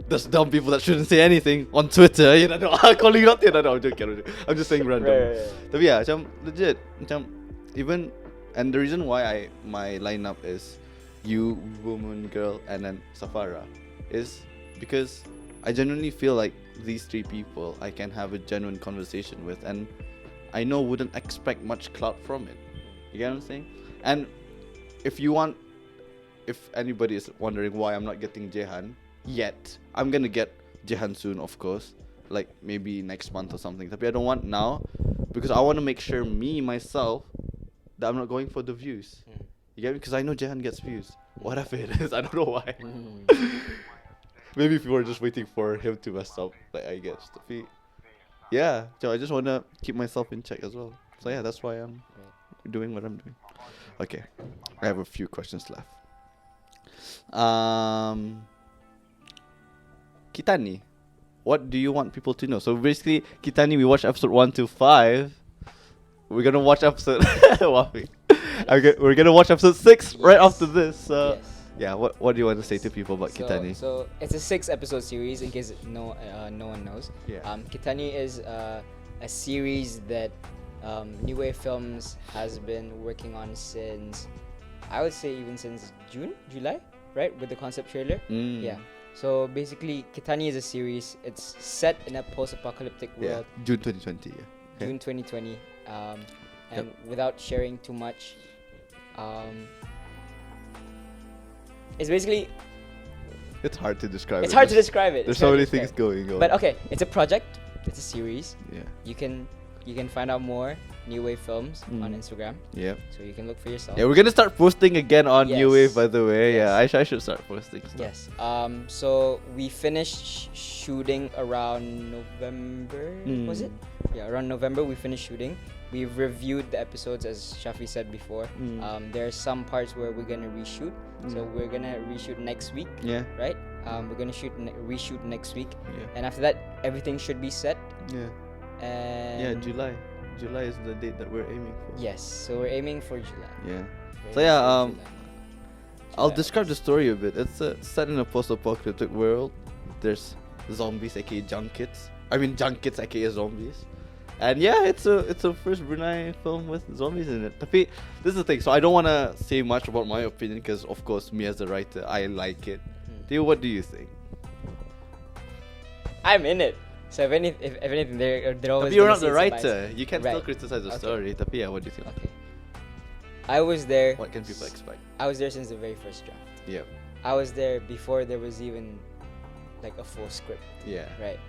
Speaker 1: There's dumb people that shouldn't say anything on Twitter. You know, calling out. You know, I'm joking. I'm just saying random.
Speaker 2: Right.
Speaker 1: Tapi yeah, macam legit. Macam even, and the reason why my lineup is you, woman, girl, and then Safara is because I genuinely feel like these three people I can have a genuine conversation with, and I know wouldn't expect much clout from it. You get what I'm saying? And if anybody is wondering why I'm not getting Jehan yet, I'm gonna get Jehan soon, of course, like maybe next month or something. But I don't want now because I want to make sure myself that I'm not going for the views. You get me? Because I know Jehan gets views. Whatever it is, I don't know why. Maybe people are just waiting for him to mess up, like I guess. Yeah, so I just want to keep myself in check as well. So yeah, that's why I'm doing what I'm doing. Okay, I have a few questions left. Kitani, what do you want people to know? So basically, Kitani, we watched episode 1 to 5. We're gonna watch episode Wafi. We're gonna watch episode 6 right after this. So
Speaker 2: Yes.
Speaker 1: yeah, what do you want to say to people about Kitani?
Speaker 2: So it's a 6-episode series in case no one knows.
Speaker 1: Yeah.
Speaker 2: Kitani is a series that New Wave Films has been working on since, I would say even since July, right? With the concept trailer. Yeah. So basically, Kitani is a series. It's set in a post-apocalyptic world.
Speaker 1: June 2020. Yeah.
Speaker 2: June 2020. And without sharing too much, It's basically
Speaker 1: It's hard to describe.
Speaker 2: it's hard to describe it.
Speaker 1: There's
Speaker 2: It's
Speaker 1: so
Speaker 2: hard to
Speaker 1: many things
Speaker 2: describe.
Speaker 1: going on.
Speaker 2: But okay, it's a project. It's a series.
Speaker 1: Yeah.
Speaker 2: You can find out more New Wave films on Instagram.
Speaker 1: Yeah.
Speaker 2: So you can look for yourself.
Speaker 1: Yeah, we're gonna start posting again on New
Speaker 2: Yes.
Speaker 1: Wave, by the way.
Speaker 2: Yes.
Speaker 1: Yeah, I should start posting stuff.
Speaker 2: Yes. So we finished shooting around November. Was it? Yeah, around November we finished shooting. We've reviewed the episodes as Syafi said before. There are some parts where we're gonna reshoot. So we're gonna reshoot next week,
Speaker 1: Yeah.
Speaker 2: right? We're gonna reshoot next week,
Speaker 1: Yeah.
Speaker 2: and after that everything should be set.
Speaker 1: Yeah.
Speaker 2: And
Speaker 1: Yeah, July. July is the date that we're aiming for.
Speaker 2: Yes, so we're aiming for July.
Speaker 1: Yeah.
Speaker 2: We're
Speaker 1: So
Speaker 2: aiming
Speaker 1: yeah,
Speaker 2: for July.
Speaker 1: I'll
Speaker 2: July.
Speaker 1: describe the story a bit. It's set in a post-apocalyptic world. There's zombies, aka junkets. Aka zombies. And yeah, it's a first Brunei film with zombies in it. Tapi this is the thing. So I don't want to say much about my opinion because, of course, me as a writer, I like it. What do you think?
Speaker 2: I'm in it. So if anything, they're always.
Speaker 1: Tapi you're
Speaker 2: gonna
Speaker 1: not
Speaker 2: say
Speaker 1: the
Speaker 2: it's
Speaker 1: writer.
Speaker 2: biased.
Speaker 1: You can
Speaker 2: Right.
Speaker 1: still criticize the
Speaker 2: Okay.
Speaker 1: story. Tapi yeah, what do you think?
Speaker 2: Okay. I was there.
Speaker 1: What can people expect?
Speaker 2: I was there since the very first draft.
Speaker 1: Yeah.
Speaker 2: I was there before there was even like a full script,
Speaker 1: Yeah.
Speaker 2: right?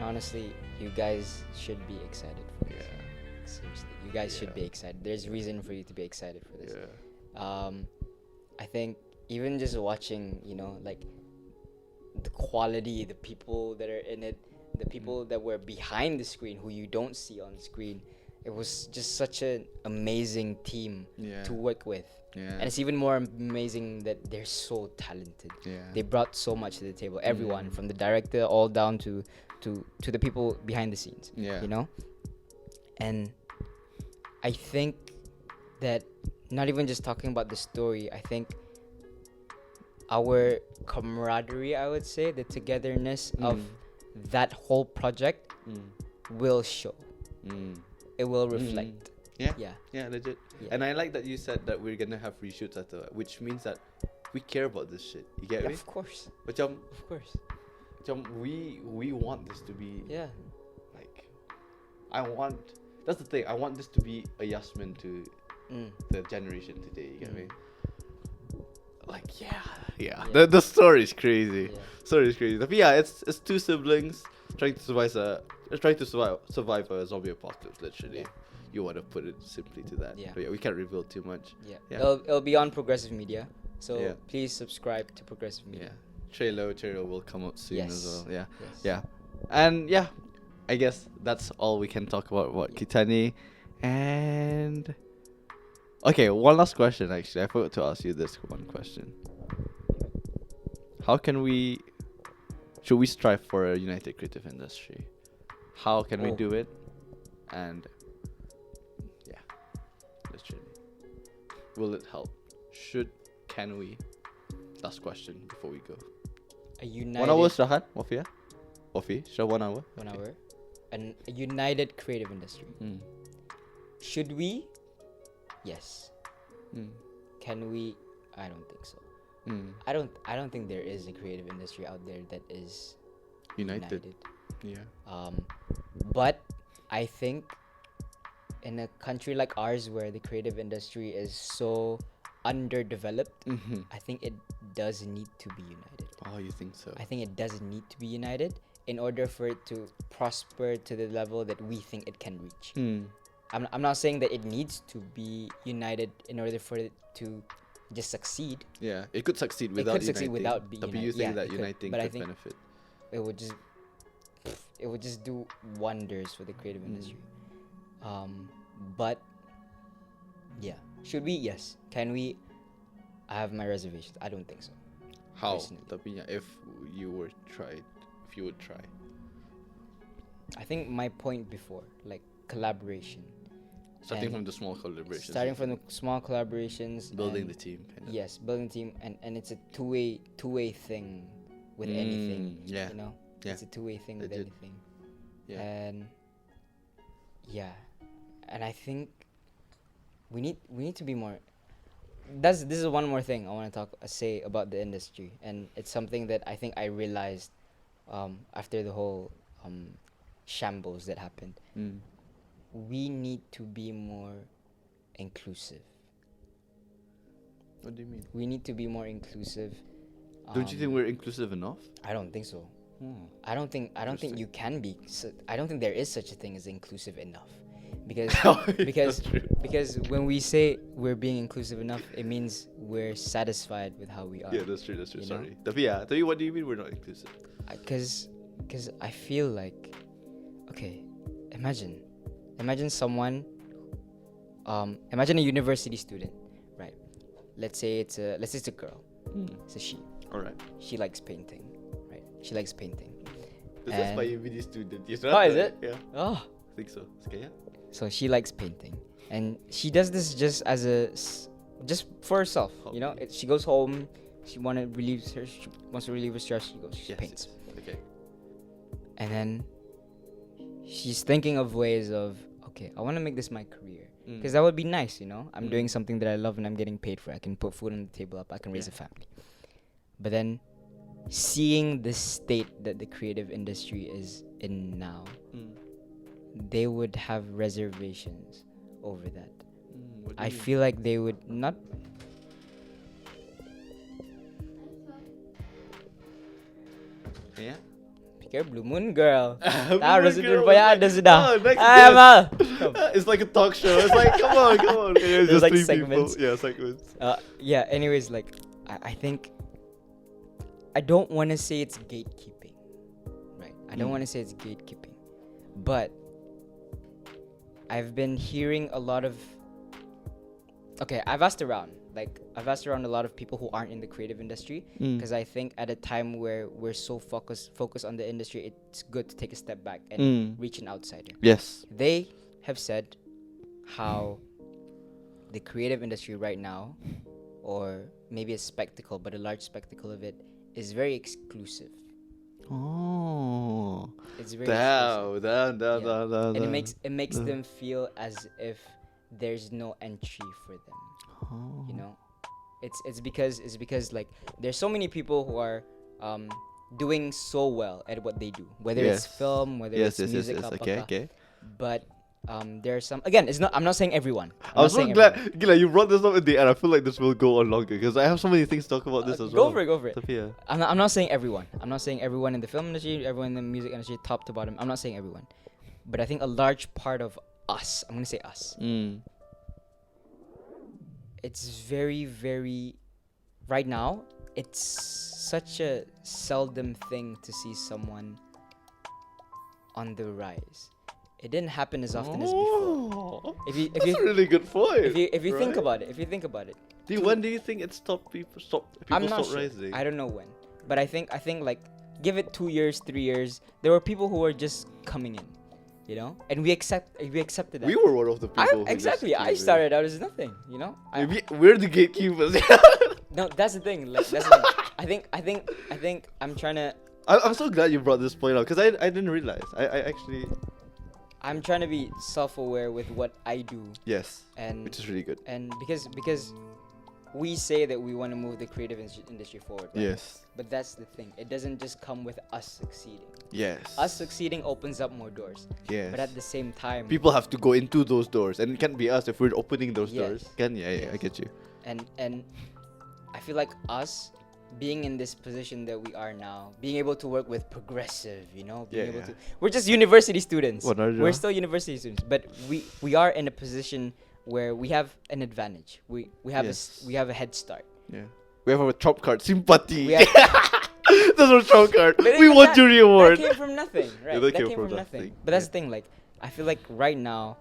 Speaker 2: Honestly, you guys should be excited for this.
Speaker 1: Yeah.
Speaker 2: Seriously, you guys should be excited. There's reason for you to be excited for this.
Speaker 1: Yeah.
Speaker 2: I think even just watching, like the quality, the people that are in it, the people that were behind the screen who you don't see on screen, it was just such an amazing team
Speaker 1: Yeah.
Speaker 2: to work with.
Speaker 1: Yeah.
Speaker 2: And it's even more amazing that they're so talented.
Speaker 1: Yeah.
Speaker 2: They brought so much to the table. Everyone, from the director all down to the people behind the scenes.
Speaker 1: Yeah.
Speaker 2: And I think that not even just talking about the story, I think our camaraderie, I would say, the togetherness of that whole project will show. It will reflect.
Speaker 1: Yeah.
Speaker 2: Yeah.
Speaker 1: Yeah, legit.
Speaker 2: Yeah.
Speaker 1: And I like that you said that we're gonna have reshoots after, which means that we care about this shit. You get me?
Speaker 2: Of course.
Speaker 1: Macam we want this to be
Speaker 2: Yeah.
Speaker 1: like, that's the thing. I want this to be a Yasmin to the generation today. You get me? Like yeah. The story is crazy.
Speaker 2: Yeah.
Speaker 1: Story is crazy. But yeah, it's two siblings trying to survive a zombie apocalypse. Literally,
Speaker 2: Yeah.
Speaker 1: you want to put it simply to that.
Speaker 2: Yeah.
Speaker 1: But yeah, we can't reveal too much.
Speaker 2: Yeah.
Speaker 1: Yeah.
Speaker 2: It'll be on Progressive Media. So
Speaker 1: Yeah.
Speaker 2: please subscribe to Progressive
Speaker 1: Yeah,
Speaker 2: Media.
Speaker 1: trailer will come out soon as
Speaker 2: Yes.
Speaker 1: well. Yeah.
Speaker 2: Yes.
Speaker 1: Yeah, and yeah, I guess that's all we can talk about Kitani. And okay, one last question. Actually, I forgot to ask you this one question. Should we strive for a united creative industry? How can we
Speaker 2: Oh.
Speaker 1: do it? And yeah, literally, will it help? Can we? Last question before we go.
Speaker 2: A united
Speaker 1: 1 hour Shahan? Wafi? Shah 1 hour?
Speaker 2: 1 hour. A united creative industry. Should we? Yes. Can we? I don't think so. I don't think there is a creative industry out there that is
Speaker 1: United. Yeah.
Speaker 2: But I think in a country like ours where the creative industry is so underdeveloped, I think it does need to be united.
Speaker 1: Oh, you think so?
Speaker 2: I think it does need to be united in order for it to prosper to the level that we think it can reach. I'm not saying that it needs to be united in order for it to just succeed.
Speaker 1: Yeah, it could succeed without
Speaker 2: could succeed
Speaker 1: uniting.
Speaker 2: without being
Speaker 1: But you
Speaker 2: united.
Speaker 1: think
Speaker 2: Yeah,
Speaker 1: that
Speaker 2: it could.
Speaker 1: uniting
Speaker 2: But I
Speaker 1: could
Speaker 2: think
Speaker 1: benefit?
Speaker 2: It would just do wonders for the creative industry. But yeah, should we? Yes. Can we? I have my reservations. I don't think so.
Speaker 1: How?
Speaker 2: Personally.
Speaker 1: Tapi if you would try.
Speaker 2: I think my point before, like collaboration.
Speaker 1: Starting
Speaker 2: And
Speaker 1: from the small collaborations.
Speaker 2: Starting from the small collaborations.
Speaker 1: building
Speaker 2: and
Speaker 1: the team. Kind of.
Speaker 2: Yes, building team, and it's a two-way thing with anything.
Speaker 1: Yeah.
Speaker 2: You know,
Speaker 1: Yeah.
Speaker 2: it's a two-way thing with
Speaker 1: Legit.
Speaker 2: anything.
Speaker 1: Yeah.
Speaker 2: And yeah, and I think we need to be more. This is one more thing I want to say about the industry, and it's something that I think I realized after the whole shambles that happened. We need to be more inclusive.
Speaker 1: What do you mean?
Speaker 2: We need to be more inclusive.
Speaker 1: Don't you think we're inclusive enough?
Speaker 2: I don't think so. I don't think you can be. I don't think there is such a thing as inclusive enough, because because when we say we're being inclusive enough, it means we're satisfied with how we are.
Speaker 1: Yeah, that's true.
Speaker 2: you
Speaker 1: Sorry. Tapi what do you mean we're not inclusive?
Speaker 2: Because I feel like, okay, imagine someone, imagine a university student, right? Let's say it's a girl. It's a she.
Speaker 1: All right.
Speaker 2: She likes painting, right? She likes painting.
Speaker 1: That's my UBD student. Yes,
Speaker 2: Oh, is it?
Speaker 1: Yeah.
Speaker 2: Oh.
Speaker 1: I think so. Okay, yeah.
Speaker 2: So she likes painting, and she does this just just for herself. You know, she goes home. She wants to relieve her stress. She paints.
Speaker 1: Okay.
Speaker 2: And then she's thinking of ways of, okay, I want to make this my career, because that would be nice. You know, I'm doing something that I love and I'm getting paid for. I can put food on the table. I can raise a family. But then, seeing the state that the creative industry is in now, they would have reservations over that. I feel like they would not.
Speaker 1: Yeah.
Speaker 2: Pikir Blue Moon Girl.
Speaker 1: Blue
Speaker 2: Tahu
Speaker 1: Moon
Speaker 2: sudah
Speaker 1: Girl,
Speaker 2: punya
Speaker 1: like-
Speaker 2: ada sudah.
Speaker 1: Oh, next
Speaker 2: Hai
Speaker 1: guest.
Speaker 2: Amal.
Speaker 1: It's like a talk show. It's like, come on. Yeah,
Speaker 2: There's
Speaker 1: just
Speaker 2: like
Speaker 1: three
Speaker 2: segments.
Speaker 1: people. Yeah, segments.
Speaker 2: Yeah. Anyways, like I think I don't want to say it's gatekeeping, right? I don't want to say it's gatekeeping, but I've been hearing a lot of. Okay, I've asked around a lot of people who aren't in the creative industry, because I think at a time where we're so focused on the industry, it's good to take a step back and reach an outsider.
Speaker 1: Yes.
Speaker 2: They have said how the creative industry right now, or maybe a spectacle, but a large spectacle of it, is very exclusive.
Speaker 1: Oh.
Speaker 2: It's very exclusive.
Speaker 1: Down.
Speaker 2: And it makes them feel as if there's no entry for them.
Speaker 1: Oh.
Speaker 2: You know, it's because like there's so many people who are doing so well at what they do, whether it's film, whether it's music,
Speaker 1: Okay.
Speaker 2: But there are some. Again, I'm not saying everyone.
Speaker 1: I'm so glad, Gila, you brought this up in the end. I feel like this will go on longer because I have so many things to talk about this as well.
Speaker 2: Go for it.
Speaker 1: Sophia.
Speaker 2: I'm not saying everyone. I'm not saying everyone in the film industry, everyone in the music industry, top to bottom. I'm not saying everyone, but I think a large part of us. I'm gonna say us. It's very, very. Right now, it's such a seldom thing to see someone on the rise. It didn't happen as often as before.
Speaker 1: That's a really good point.
Speaker 2: If you think
Speaker 1: right?
Speaker 2: about it.
Speaker 1: When do you think it stopped? People
Speaker 2: I'm not
Speaker 1: stopped
Speaker 2: sure.
Speaker 1: rising.
Speaker 2: I don't know when, but I think like give it 2 years, 3 years. There were people who were just coming in, you know, and we accepted that.
Speaker 1: We were one of the people.
Speaker 2: Exactly. I started out as nothing, you know.
Speaker 1: We're the gatekeepers.
Speaker 2: No, that's the thing. Like that's the thing. I think I'm trying to.
Speaker 1: I'm so glad you brought this point out because I didn't realize. I actually.
Speaker 2: I'm trying to be self-aware with what I do.
Speaker 1: Yes.
Speaker 2: And
Speaker 1: which is really good.
Speaker 2: And because we say that we want to move the creative industry forward. Right?
Speaker 1: Yes.
Speaker 2: But that's the thing. It doesn't just come with us succeeding.
Speaker 1: Yes.
Speaker 2: Us succeeding opens up more doors.
Speaker 1: Yes.
Speaker 2: But at the same time,
Speaker 1: people have to go into those doors, and it can't be us if we're opening those
Speaker 2: Yes.
Speaker 1: doors. Yeah,
Speaker 2: Yes.
Speaker 1: I get you.
Speaker 2: And I feel like us being in this position that we are now, being able to work with progressive, you know, we're just university students. We're still university students, but we are in a position where we have an advantage. We have a head start.
Speaker 1: Yeah. We have a trump card, sympathy.
Speaker 2: We have-
Speaker 1: That's our trump card.
Speaker 2: But
Speaker 1: We
Speaker 2: even
Speaker 1: won
Speaker 2: that-
Speaker 1: jury award.
Speaker 2: That came from nothing, right?
Speaker 1: Yeah,
Speaker 2: that came from nothing. But that's the thing. Like, I feel like right now,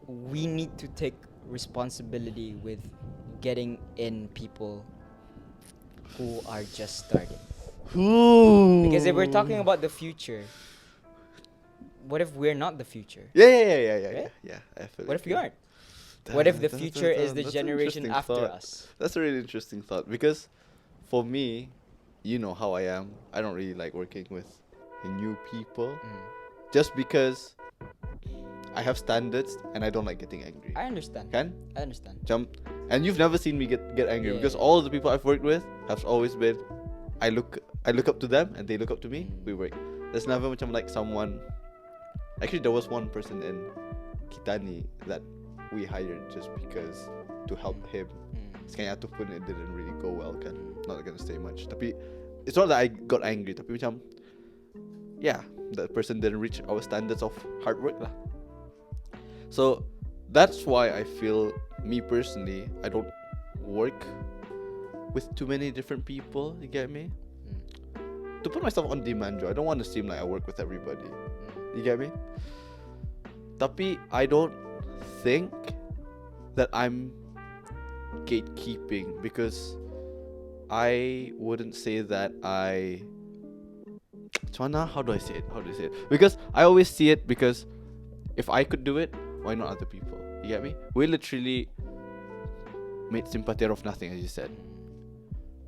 Speaker 2: we need to take responsibility with getting in people who are just starting.
Speaker 1: Ooh.
Speaker 2: Because if we're talking about the future, what if we're not the future?
Speaker 1: Yeah.
Speaker 2: Right?
Speaker 1: Yeah. I feel
Speaker 2: What if we
Speaker 1: you.
Speaker 2: aren't? What if the
Speaker 1: That's-
Speaker 2: future is the
Speaker 1: that's an
Speaker 2: generation
Speaker 1: interesting
Speaker 2: after
Speaker 1: thought.
Speaker 2: us?
Speaker 1: That's a really interesting thought because, for me, you know how I am. I don't really like working with new people, just because I have standards and I don't like getting angry.
Speaker 2: I understand. I understand.
Speaker 1: And you've never seen me get angry
Speaker 2: Yeah,
Speaker 1: because
Speaker 2: yeah.
Speaker 1: all the people I've worked with have always been, I look up to them and they look up to me. We work. There's never macam like someone. Actually, there was one person in Kitani that we hired just because to help him. Sekali ataupun it didn't really go well kan. Not gonna say much. Tapi it's not that I got angry. Tapi macam, yeah, that person didn't reach our standards of hard work lah. So that's why I feel, me personally, I don't work with too many different people. You get me? To put myself on demand, Joe, I don't want to seem like I work with everybody. You get me? Tapi I don't think that I'm gatekeeping, because I wouldn't say that how do I say it? Because I always see it, because if I could do it, why not other people? You get me? We literally made sympathy out of nothing, as you said.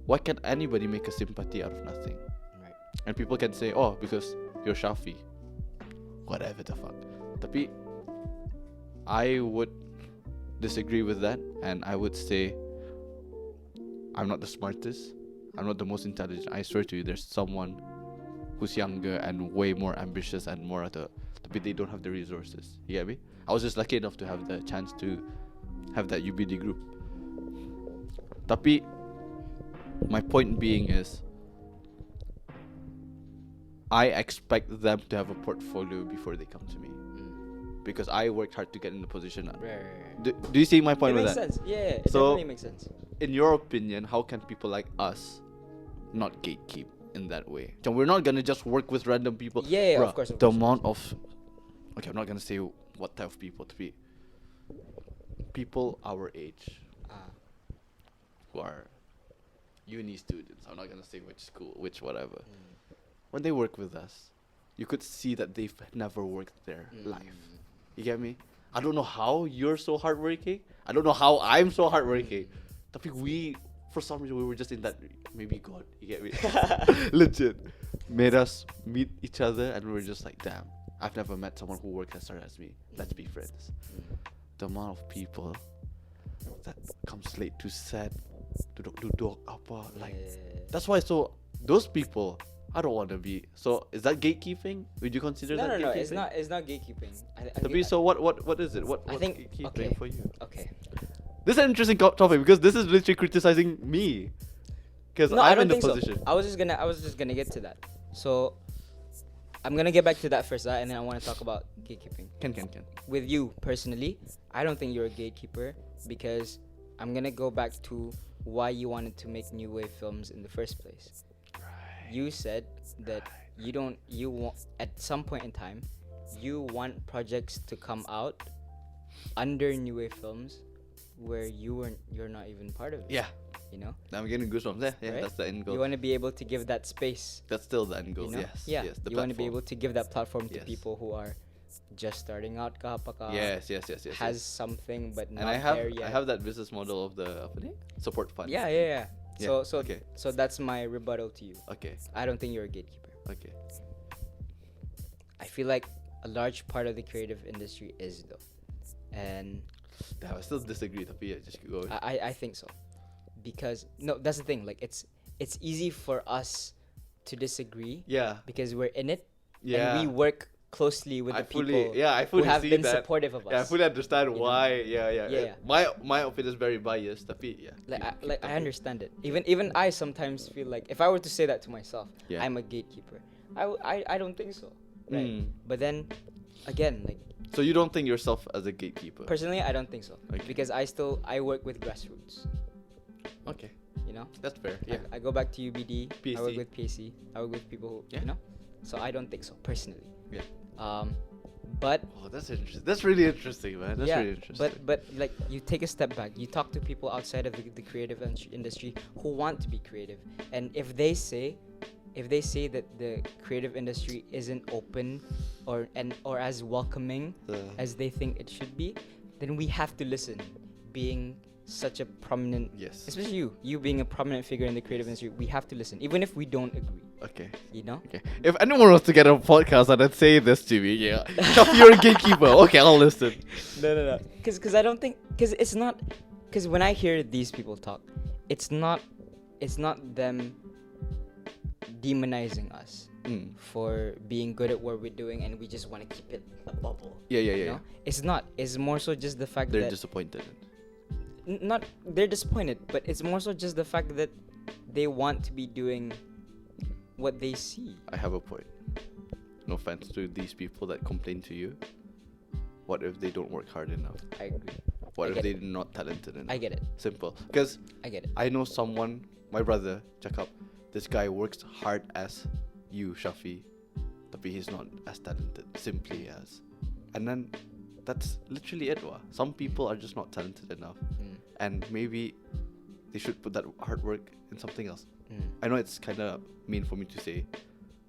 Speaker 1: Why can't anybody make a sympathy out of nothing?
Speaker 2: Right.
Speaker 1: And people can say, oh, because you're Syafi. Whatever the fuck. Tapi I would disagree with that, and I would say I'm not the smartest, I'm not the most intelligent. I swear to you, there's someone who's younger and way more ambitious and more but they don't have the resources. You get me? I was just lucky enough to have the chance to have that UBD group. Tapi my point being is, I expect them to have a portfolio before they come to me, because I worked hard to get in the position.
Speaker 2: Right.
Speaker 1: Do you see my point
Speaker 2: It
Speaker 1: with
Speaker 2: makes
Speaker 1: that?
Speaker 2: sense. Yeah, it
Speaker 1: So-
Speaker 2: definitely makes sense.
Speaker 1: In your opinion, how can people like us not gatekeep in that way? So we're not gonna just work with random people.
Speaker 2: Yeah,
Speaker 1: Bruh,
Speaker 2: of course.
Speaker 1: the amount of, okay, I'm not gonna say what type of people, to be people our age who are uni students. I'm not gonna say which school, which whatever. When they work with us, you could see that they've never worked their life. You get me? I don't know how you're so hardworking. I don't know how I'm so hardworking. Tapi for some reason, we were just in that, maybe God, you get me? Legit. Made us meet each other, and we were just like, damn, I've never met someone who worked as hard as me. Let's be friends. The amount of people that comes late to set, duduk apa, like, that's why. So those people, I don't want to be. So is that gatekeeping? Would you consider that
Speaker 2: No.
Speaker 1: gatekeeping?
Speaker 2: It's not gatekeeping.
Speaker 1: So what is it? What
Speaker 2: I
Speaker 1: what's
Speaker 2: think-
Speaker 1: gatekeeping
Speaker 2: okay.
Speaker 1: for you?
Speaker 2: Okay.
Speaker 1: This is an interesting topic, because this is literally criticizing me, because
Speaker 2: No, I
Speaker 1: I'm in
Speaker 2: don't
Speaker 1: the
Speaker 2: think
Speaker 1: position.
Speaker 2: so. I was just gonna get to that. So I'm gonna get back to that first, and then I want to talk about gatekeeping.
Speaker 1: Can.
Speaker 2: With you personally, I don't think you're a gatekeeper, because I'm gonna go back to why you wanted to make new wave films in the first place.
Speaker 1: Right.
Speaker 2: You said that you want, at some point in time, you want projects to come out under new wave films where you're not even part of it.
Speaker 1: Yeah.
Speaker 2: You know?
Speaker 1: I'm getting goosebumps. Yeah,
Speaker 2: Right?
Speaker 1: that's the end goal.
Speaker 2: You want to be able to give that space.
Speaker 1: That's still the end goal.
Speaker 2: You know?
Speaker 1: Yes.
Speaker 2: Yeah.
Speaker 1: Yes. The
Speaker 2: You want to be
Speaker 1: platform.
Speaker 2: able to give that platform to
Speaker 1: Yes.
Speaker 2: people who are just starting out,
Speaker 1: Yes.
Speaker 2: has something but not
Speaker 1: And I have
Speaker 2: there yet.
Speaker 1: that business model of the support fund.
Speaker 2: Yeah.
Speaker 1: Yeah,
Speaker 2: So
Speaker 1: okay.
Speaker 2: so that's my rebuttal to you.
Speaker 1: Okay.
Speaker 2: I don't think you're a gatekeeper.
Speaker 1: Okay.
Speaker 2: I feel like a large part of the creative industry is, though, and
Speaker 1: Damn, I still disagree. Tapi yeah, just keep going.
Speaker 2: I think so, because no, that's the thing. Like it's easy for us to disagree
Speaker 1: Yeah.
Speaker 2: because we're in it,
Speaker 1: Yeah.
Speaker 2: and we work closely with
Speaker 1: I
Speaker 2: the people
Speaker 1: I
Speaker 2: who
Speaker 1: fully
Speaker 2: have
Speaker 1: see
Speaker 2: been
Speaker 1: that.
Speaker 2: supportive of us.
Speaker 1: Yeah, I fully understand
Speaker 2: you know?
Speaker 1: why. Yeah.
Speaker 2: Yeah.
Speaker 1: My opinion is very biased. Tapi yeah.
Speaker 2: I understand it. Even I sometimes feel like if I were to say that to myself,
Speaker 1: Yeah.
Speaker 2: I'm a gatekeeper. I don't think so. Right.
Speaker 1: Mm.
Speaker 2: But then again, like
Speaker 1: So you don't think yourself as a gatekeeper?
Speaker 2: personally, I don't think so,
Speaker 1: Okay.
Speaker 2: because I work with grassroots.
Speaker 1: Okay,
Speaker 2: You know,
Speaker 1: that's fair. Yeah.
Speaker 2: I go back to UBD. I work
Speaker 1: PAC.
Speaker 2: with PAC. I work with people who
Speaker 1: Yeah.
Speaker 2: you know. So I don't think so personally.
Speaker 1: Yeah.
Speaker 2: But
Speaker 1: Oh, that's interesting. That's really interesting, man. That's
Speaker 2: yeah,
Speaker 1: really interesting.
Speaker 2: but like you take a step back. You talk to people outside of the creative industry who want to be creative, and if they say that the creative industry isn't open or as welcoming as they think it should be, then we have to listen. Being such a prominent,
Speaker 1: yes.
Speaker 2: especially you being a prominent figure in the creative industry, we have to listen, even if we don't agree.
Speaker 1: Okay.
Speaker 2: You know?
Speaker 1: Okay. If anyone wants to get a podcast and then say this to me, yeah, Syafi, you're a gatekeeper. Okay, I'll listen.
Speaker 2: No. Because I don't think, it's not, because when I hear these people talk, it's not them demonizing us. for being good at what we're doing, and we just want to keep it a bubble.
Speaker 1: Yeah.
Speaker 2: You know? It's not. It's more so just the fact
Speaker 1: They're
Speaker 2: that
Speaker 1: disappointed.
Speaker 2: not they're disappointed, but it's more so just the fact that they want to be doing what they see.
Speaker 1: I have a point. No offense to these people that complain to you. What if they don't work hard enough?
Speaker 2: I agree.
Speaker 1: What
Speaker 2: I
Speaker 1: if
Speaker 2: get
Speaker 1: they're not talented enough?
Speaker 2: I get it.
Speaker 1: Simple. Because
Speaker 2: I get it.
Speaker 1: I know someone, my brother, cakap, this guy works hard as you, Syafi, tapi he's not as talented, simply as. And then that's literally it. Some people are just not talented enough. And maybe they should put that hard work in something else. I know it's kind of mean for me to say,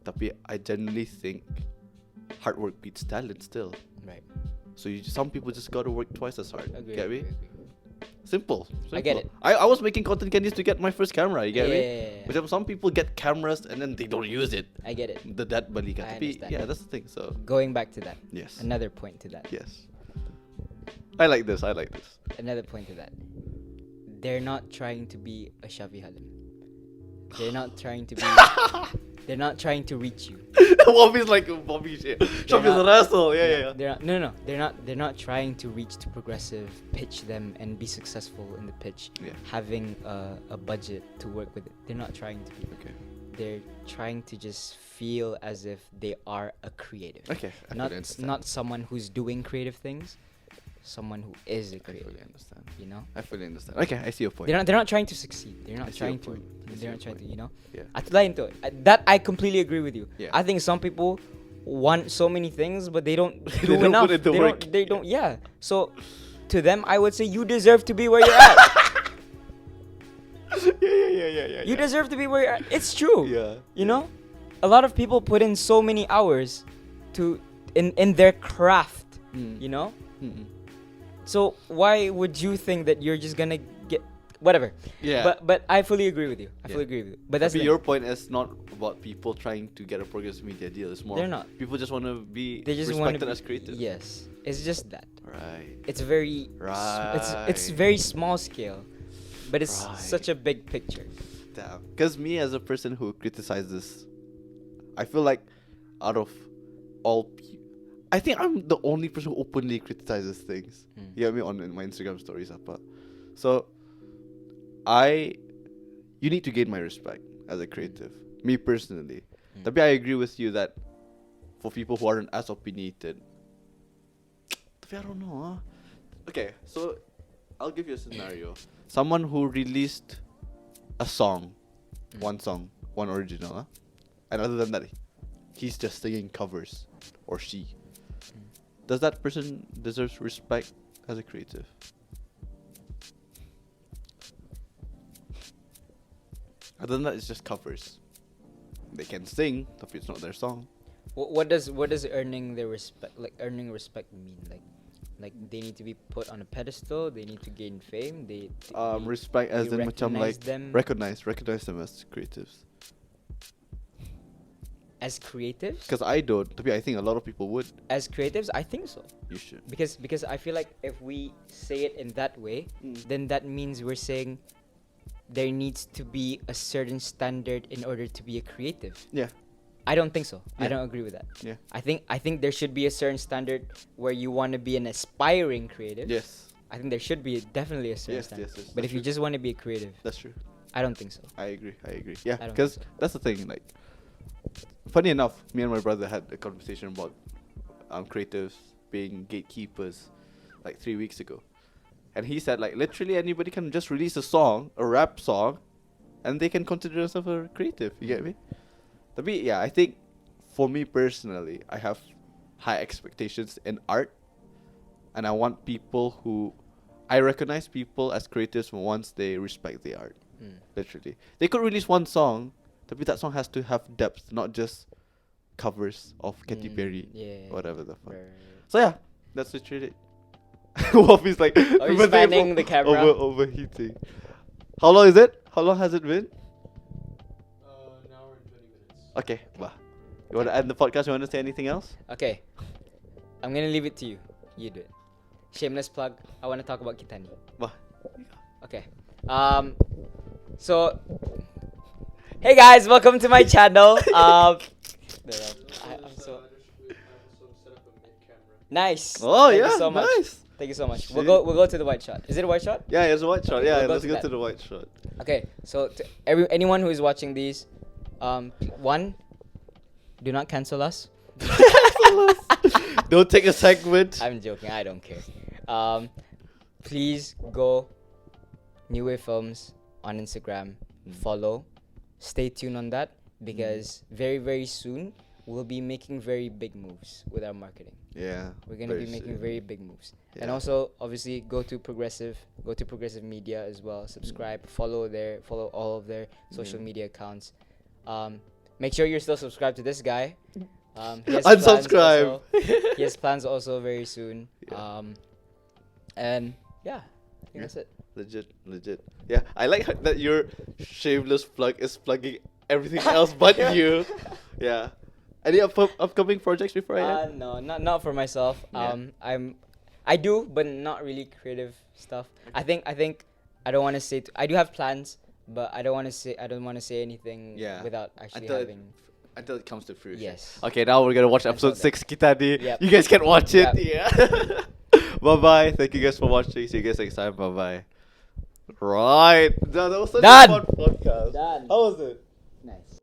Speaker 1: tapi I genuinely think hard work beats talent still.
Speaker 2: Right.
Speaker 1: So some people just gotta work twice as hard. Get me?
Speaker 2: Agree.
Speaker 1: Simple.
Speaker 2: I get it.
Speaker 1: I was making content candies to get my first camera. You get me?
Speaker 2: Yeah.
Speaker 1: But some people get cameras and then they don't use it.
Speaker 2: I get it.
Speaker 1: That balikan.
Speaker 2: I
Speaker 1: Tapi
Speaker 2: understand.
Speaker 1: yeah, that's the thing. So
Speaker 2: Going back to that.
Speaker 1: yes.
Speaker 2: Another point to that.
Speaker 1: Yes. I like this.
Speaker 2: Another point to that. They're not trying to be a Syafi Halim. They're not trying to be. They're not trying to reach you.
Speaker 1: Bobby's like Bobby shit. Syafi's a wrestle. Yeah.
Speaker 2: They're not, no. They're not trying to reach to progressive, pitch them, and be successful in the pitch.
Speaker 1: Yeah.
Speaker 2: Having a budget to work with it. They're not trying to be.
Speaker 1: Okay.
Speaker 2: They're trying to just feel as if they are a creative.
Speaker 1: Okay. I
Speaker 2: Not
Speaker 1: fully understand.
Speaker 2: not someone who's doing creative things. Someone who is a
Speaker 1: I
Speaker 2: creative.
Speaker 1: fully understand.
Speaker 2: You know.
Speaker 1: I fully understand. Okay, I see your point.
Speaker 2: They're not trying to succeed. They're
Speaker 1: I
Speaker 2: not
Speaker 1: see your
Speaker 2: trying to.
Speaker 1: point. I see
Speaker 2: They're
Speaker 1: your
Speaker 2: not trying to.
Speaker 1: point.
Speaker 2: You know.
Speaker 1: Yeah.
Speaker 2: At lain to that I completely agree with you.
Speaker 1: Yeah.
Speaker 2: I think some people want so many things, but they don't
Speaker 1: They
Speaker 2: do
Speaker 1: don't
Speaker 2: enough.
Speaker 1: put in the
Speaker 2: they
Speaker 1: work.
Speaker 2: don't. They don't. Yeah. So, to them, I would say you deserve to be where you're at.
Speaker 1: Yeah.
Speaker 2: You deserve to be where you're at. It's true.
Speaker 1: Yeah.
Speaker 2: You know, a lot of people put in so many hours to in their craft. You know. So why would you think that you're just gonna get whatever?
Speaker 1: Yeah.
Speaker 2: But I fully agree with you. I fully
Speaker 1: Yeah.
Speaker 2: agree with you. But that's
Speaker 1: Tapi
Speaker 2: the-
Speaker 1: your point is not about people trying to get a progressive media deal. It's more
Speaker 2: They're not.
Speaker 1: people just want to be
Speaker 2: they just want
Speaker 1: respected
Speaker 2: to
Speaker 1: as creative.
Speaker 2: Yes, it's just that.
Speaker 1: Right.
Speaker 2: It's very it's very small scale, but it's
Speaker 1: Right.
Speaker 2: such a big picture.
Speaker 1: Damn. Because me as a person who criticizes, I feel like out of all people, I think I'm the only person who openly criticizes things. You know what I mean? On my Instagram stories. So, you need to gain my respect as a creative. Me personally. Tapi I agree with you that for people who aren't as opinionated, tapi I don't know. Okay, so I'll give you a scenario. Someone who released a song, one original, and other than that, he's just singing covers, or she. Does that person deserve respect as a creative? Other than that, it's just covers. They can sing, but it's not their song.
Speaker 2: What does earning respect mean? Like they need to be put on a pedestal. They need to gain fame.
Speaker 1: Respect as
Speaker 2: you
Speaker 1: in macam like
Speaker 2: recognize them
Speaker 1: recognize them as creatives.
Speaker 2: as creatives.
Speaker 1: Because I don't, tapi I think a lot of people would.
Speaker 2: As creatives, I think so.
Speaker 1: You should.
Speaker 2: Because I feel like if we say it in that way, then that means we're saying there needs to be a certain standard in order to be a creative.
Speaker 1: Yeah.
Speaker 2: I don't think so. I
Speaker 1: Yeah.
Speaker 2: don't agree with that.
Speaker 1: Yeah.
Speaker 2: I think there should be a certain standard where you want to be an aspiring creative.
Speaker 1: Yes.
Speaker 2: I think there should be definitely a certain
Speaker 1: Yes,
Speaker 2: standard.
Speaker 1: yes, yes,
Speaker 2: But
Speaker 1: that's
Speaker 2: if you
Speaker 1: true.
Speaker 2: just want to be a creative,
Speaker 1: That's true.
Speaker 2: I don't think so.
Speaker 1: I agree. Yeah,
Speaker 2: I don't
Speaker 1: because
Speaker 2: think
Speaker 1: that's the thing. Like, funny enough, me and my brother had a conversation about creatives being gatekeepers like 3 weeks ago, and he said like literally anybody can just release a song, a rap song, and they can consider themselves a creative. You get me? Tapi yeah, I think for me personally, I have high expectations in art, and I want people who I recognize people as creatives once they respect the art. Literally, they could release one song, but that song has to have depth, not just covers of Katy Perry,
Speaker 2: Yeah.
Speaker 1: whatever the fuck.
Speaker 2: Right.
Speaker 1: So yeah, that's literally it. Wafi's like,
Speaker 2: Are you spanning the camera?
Speaker 1: overheating. How long is it? How long has it been?
Speaker 3: An hour and 20 minutes.
Speaker 1: Okay, bah. You want to end the podcast? You want to say anything else?
Speaker 2: Okay, I'm gonna leave it to you. You do it. Shameless plug. I want to talk about Kitani.
Speaker 1: Bah.
Speaker 2: Okay. So, hey guys, welcome to my channel. thereof. I'm
Speaker 3: I
Speaker 2: so
Speaker 3: just set up a mid camera.
Speaker 2: nice.
Speaker 1: Oh
Speaker 2: Thank
Speaker 1: yeah,
Speaker 2: you so much.
Speaker 1: nice.
Speaker 2: Thank you so much.
Speaker 1: Shit.
Speaker 2: We'll go to the white shot. Is it a white shot?
Speaker 1: Yeah, it's a white shot.
Speaker 2: Okay,
Speaker 1: Yeah,
Speaker 2: we'll go
Speaker 1: let's
Speaker 2: to
Speaker 1: go
Speaker 2: that.
Speaker 1: to the white shot.
Speaker 2: Okay, so to anyone who is watching these, one, do not cancel us.
Speaker 1: Don't take a segment.
Speaker 2: I'm joking. I don't care. Please go New Wave Films on Instagram. Follow. Stay tuned on that because very, very soon we'll be making very big moves with our marketing.
Speaker 1: Yeah.
Speaker 2: We're gonna
Speaker 1: very
Speaker 2: be making
Speaker 1: soon.
Speaker 2: very big moves. And
Speaker 1: Yeah.
Speaker 2: also obviously go to Progressive Media as well. Subscribe, follow all of their social media accounts. Make sure you're still subscribed to this guy. He has plans
Speaker 1: Unsubscribe.
Speaker 2: also- he has plans also very soon.
Speaker 1: Yeah.
Speaker 2: And yeah, I think
Speaker 1: Yeah.
Speaker 2: that's it.
Speaker 1: Legit. Yeah, I like that your shameless plug is plugging everything else but you. Yeah. Any upcoming projects before I end?
Speaker 2: No, not for myself.
Speaker 1: Yeah.
Speaker 2: I do, but not really creative stuff. I think I don't want to say. I do have plans, but I don't want to say anything
Speaker 1: Yeah.
Speaker 2: without actually
Speaker 1: Until
Speaker 2: having.
Speaker 1: Until it comes to fruition.
Speaker 2: Yes.
Speaker 1: Okay, now we're gonna watch
Speaker 2: Until
Speaker 1: episode 6 Kitani.
Speaker 2: Yep.
Speaker 1: You guys can watch it.
Speaker 2: Yep.
Speaker 1: Yeah. Bye bye. Thank you guys for watching. See you guys next time. Bye bye. Right. That was such
Speaker 2: Done.
Speaker 1: a fun podcast.
Speaker 2: Done.
Speaker 1: How was it?
Speaker 2: Nice.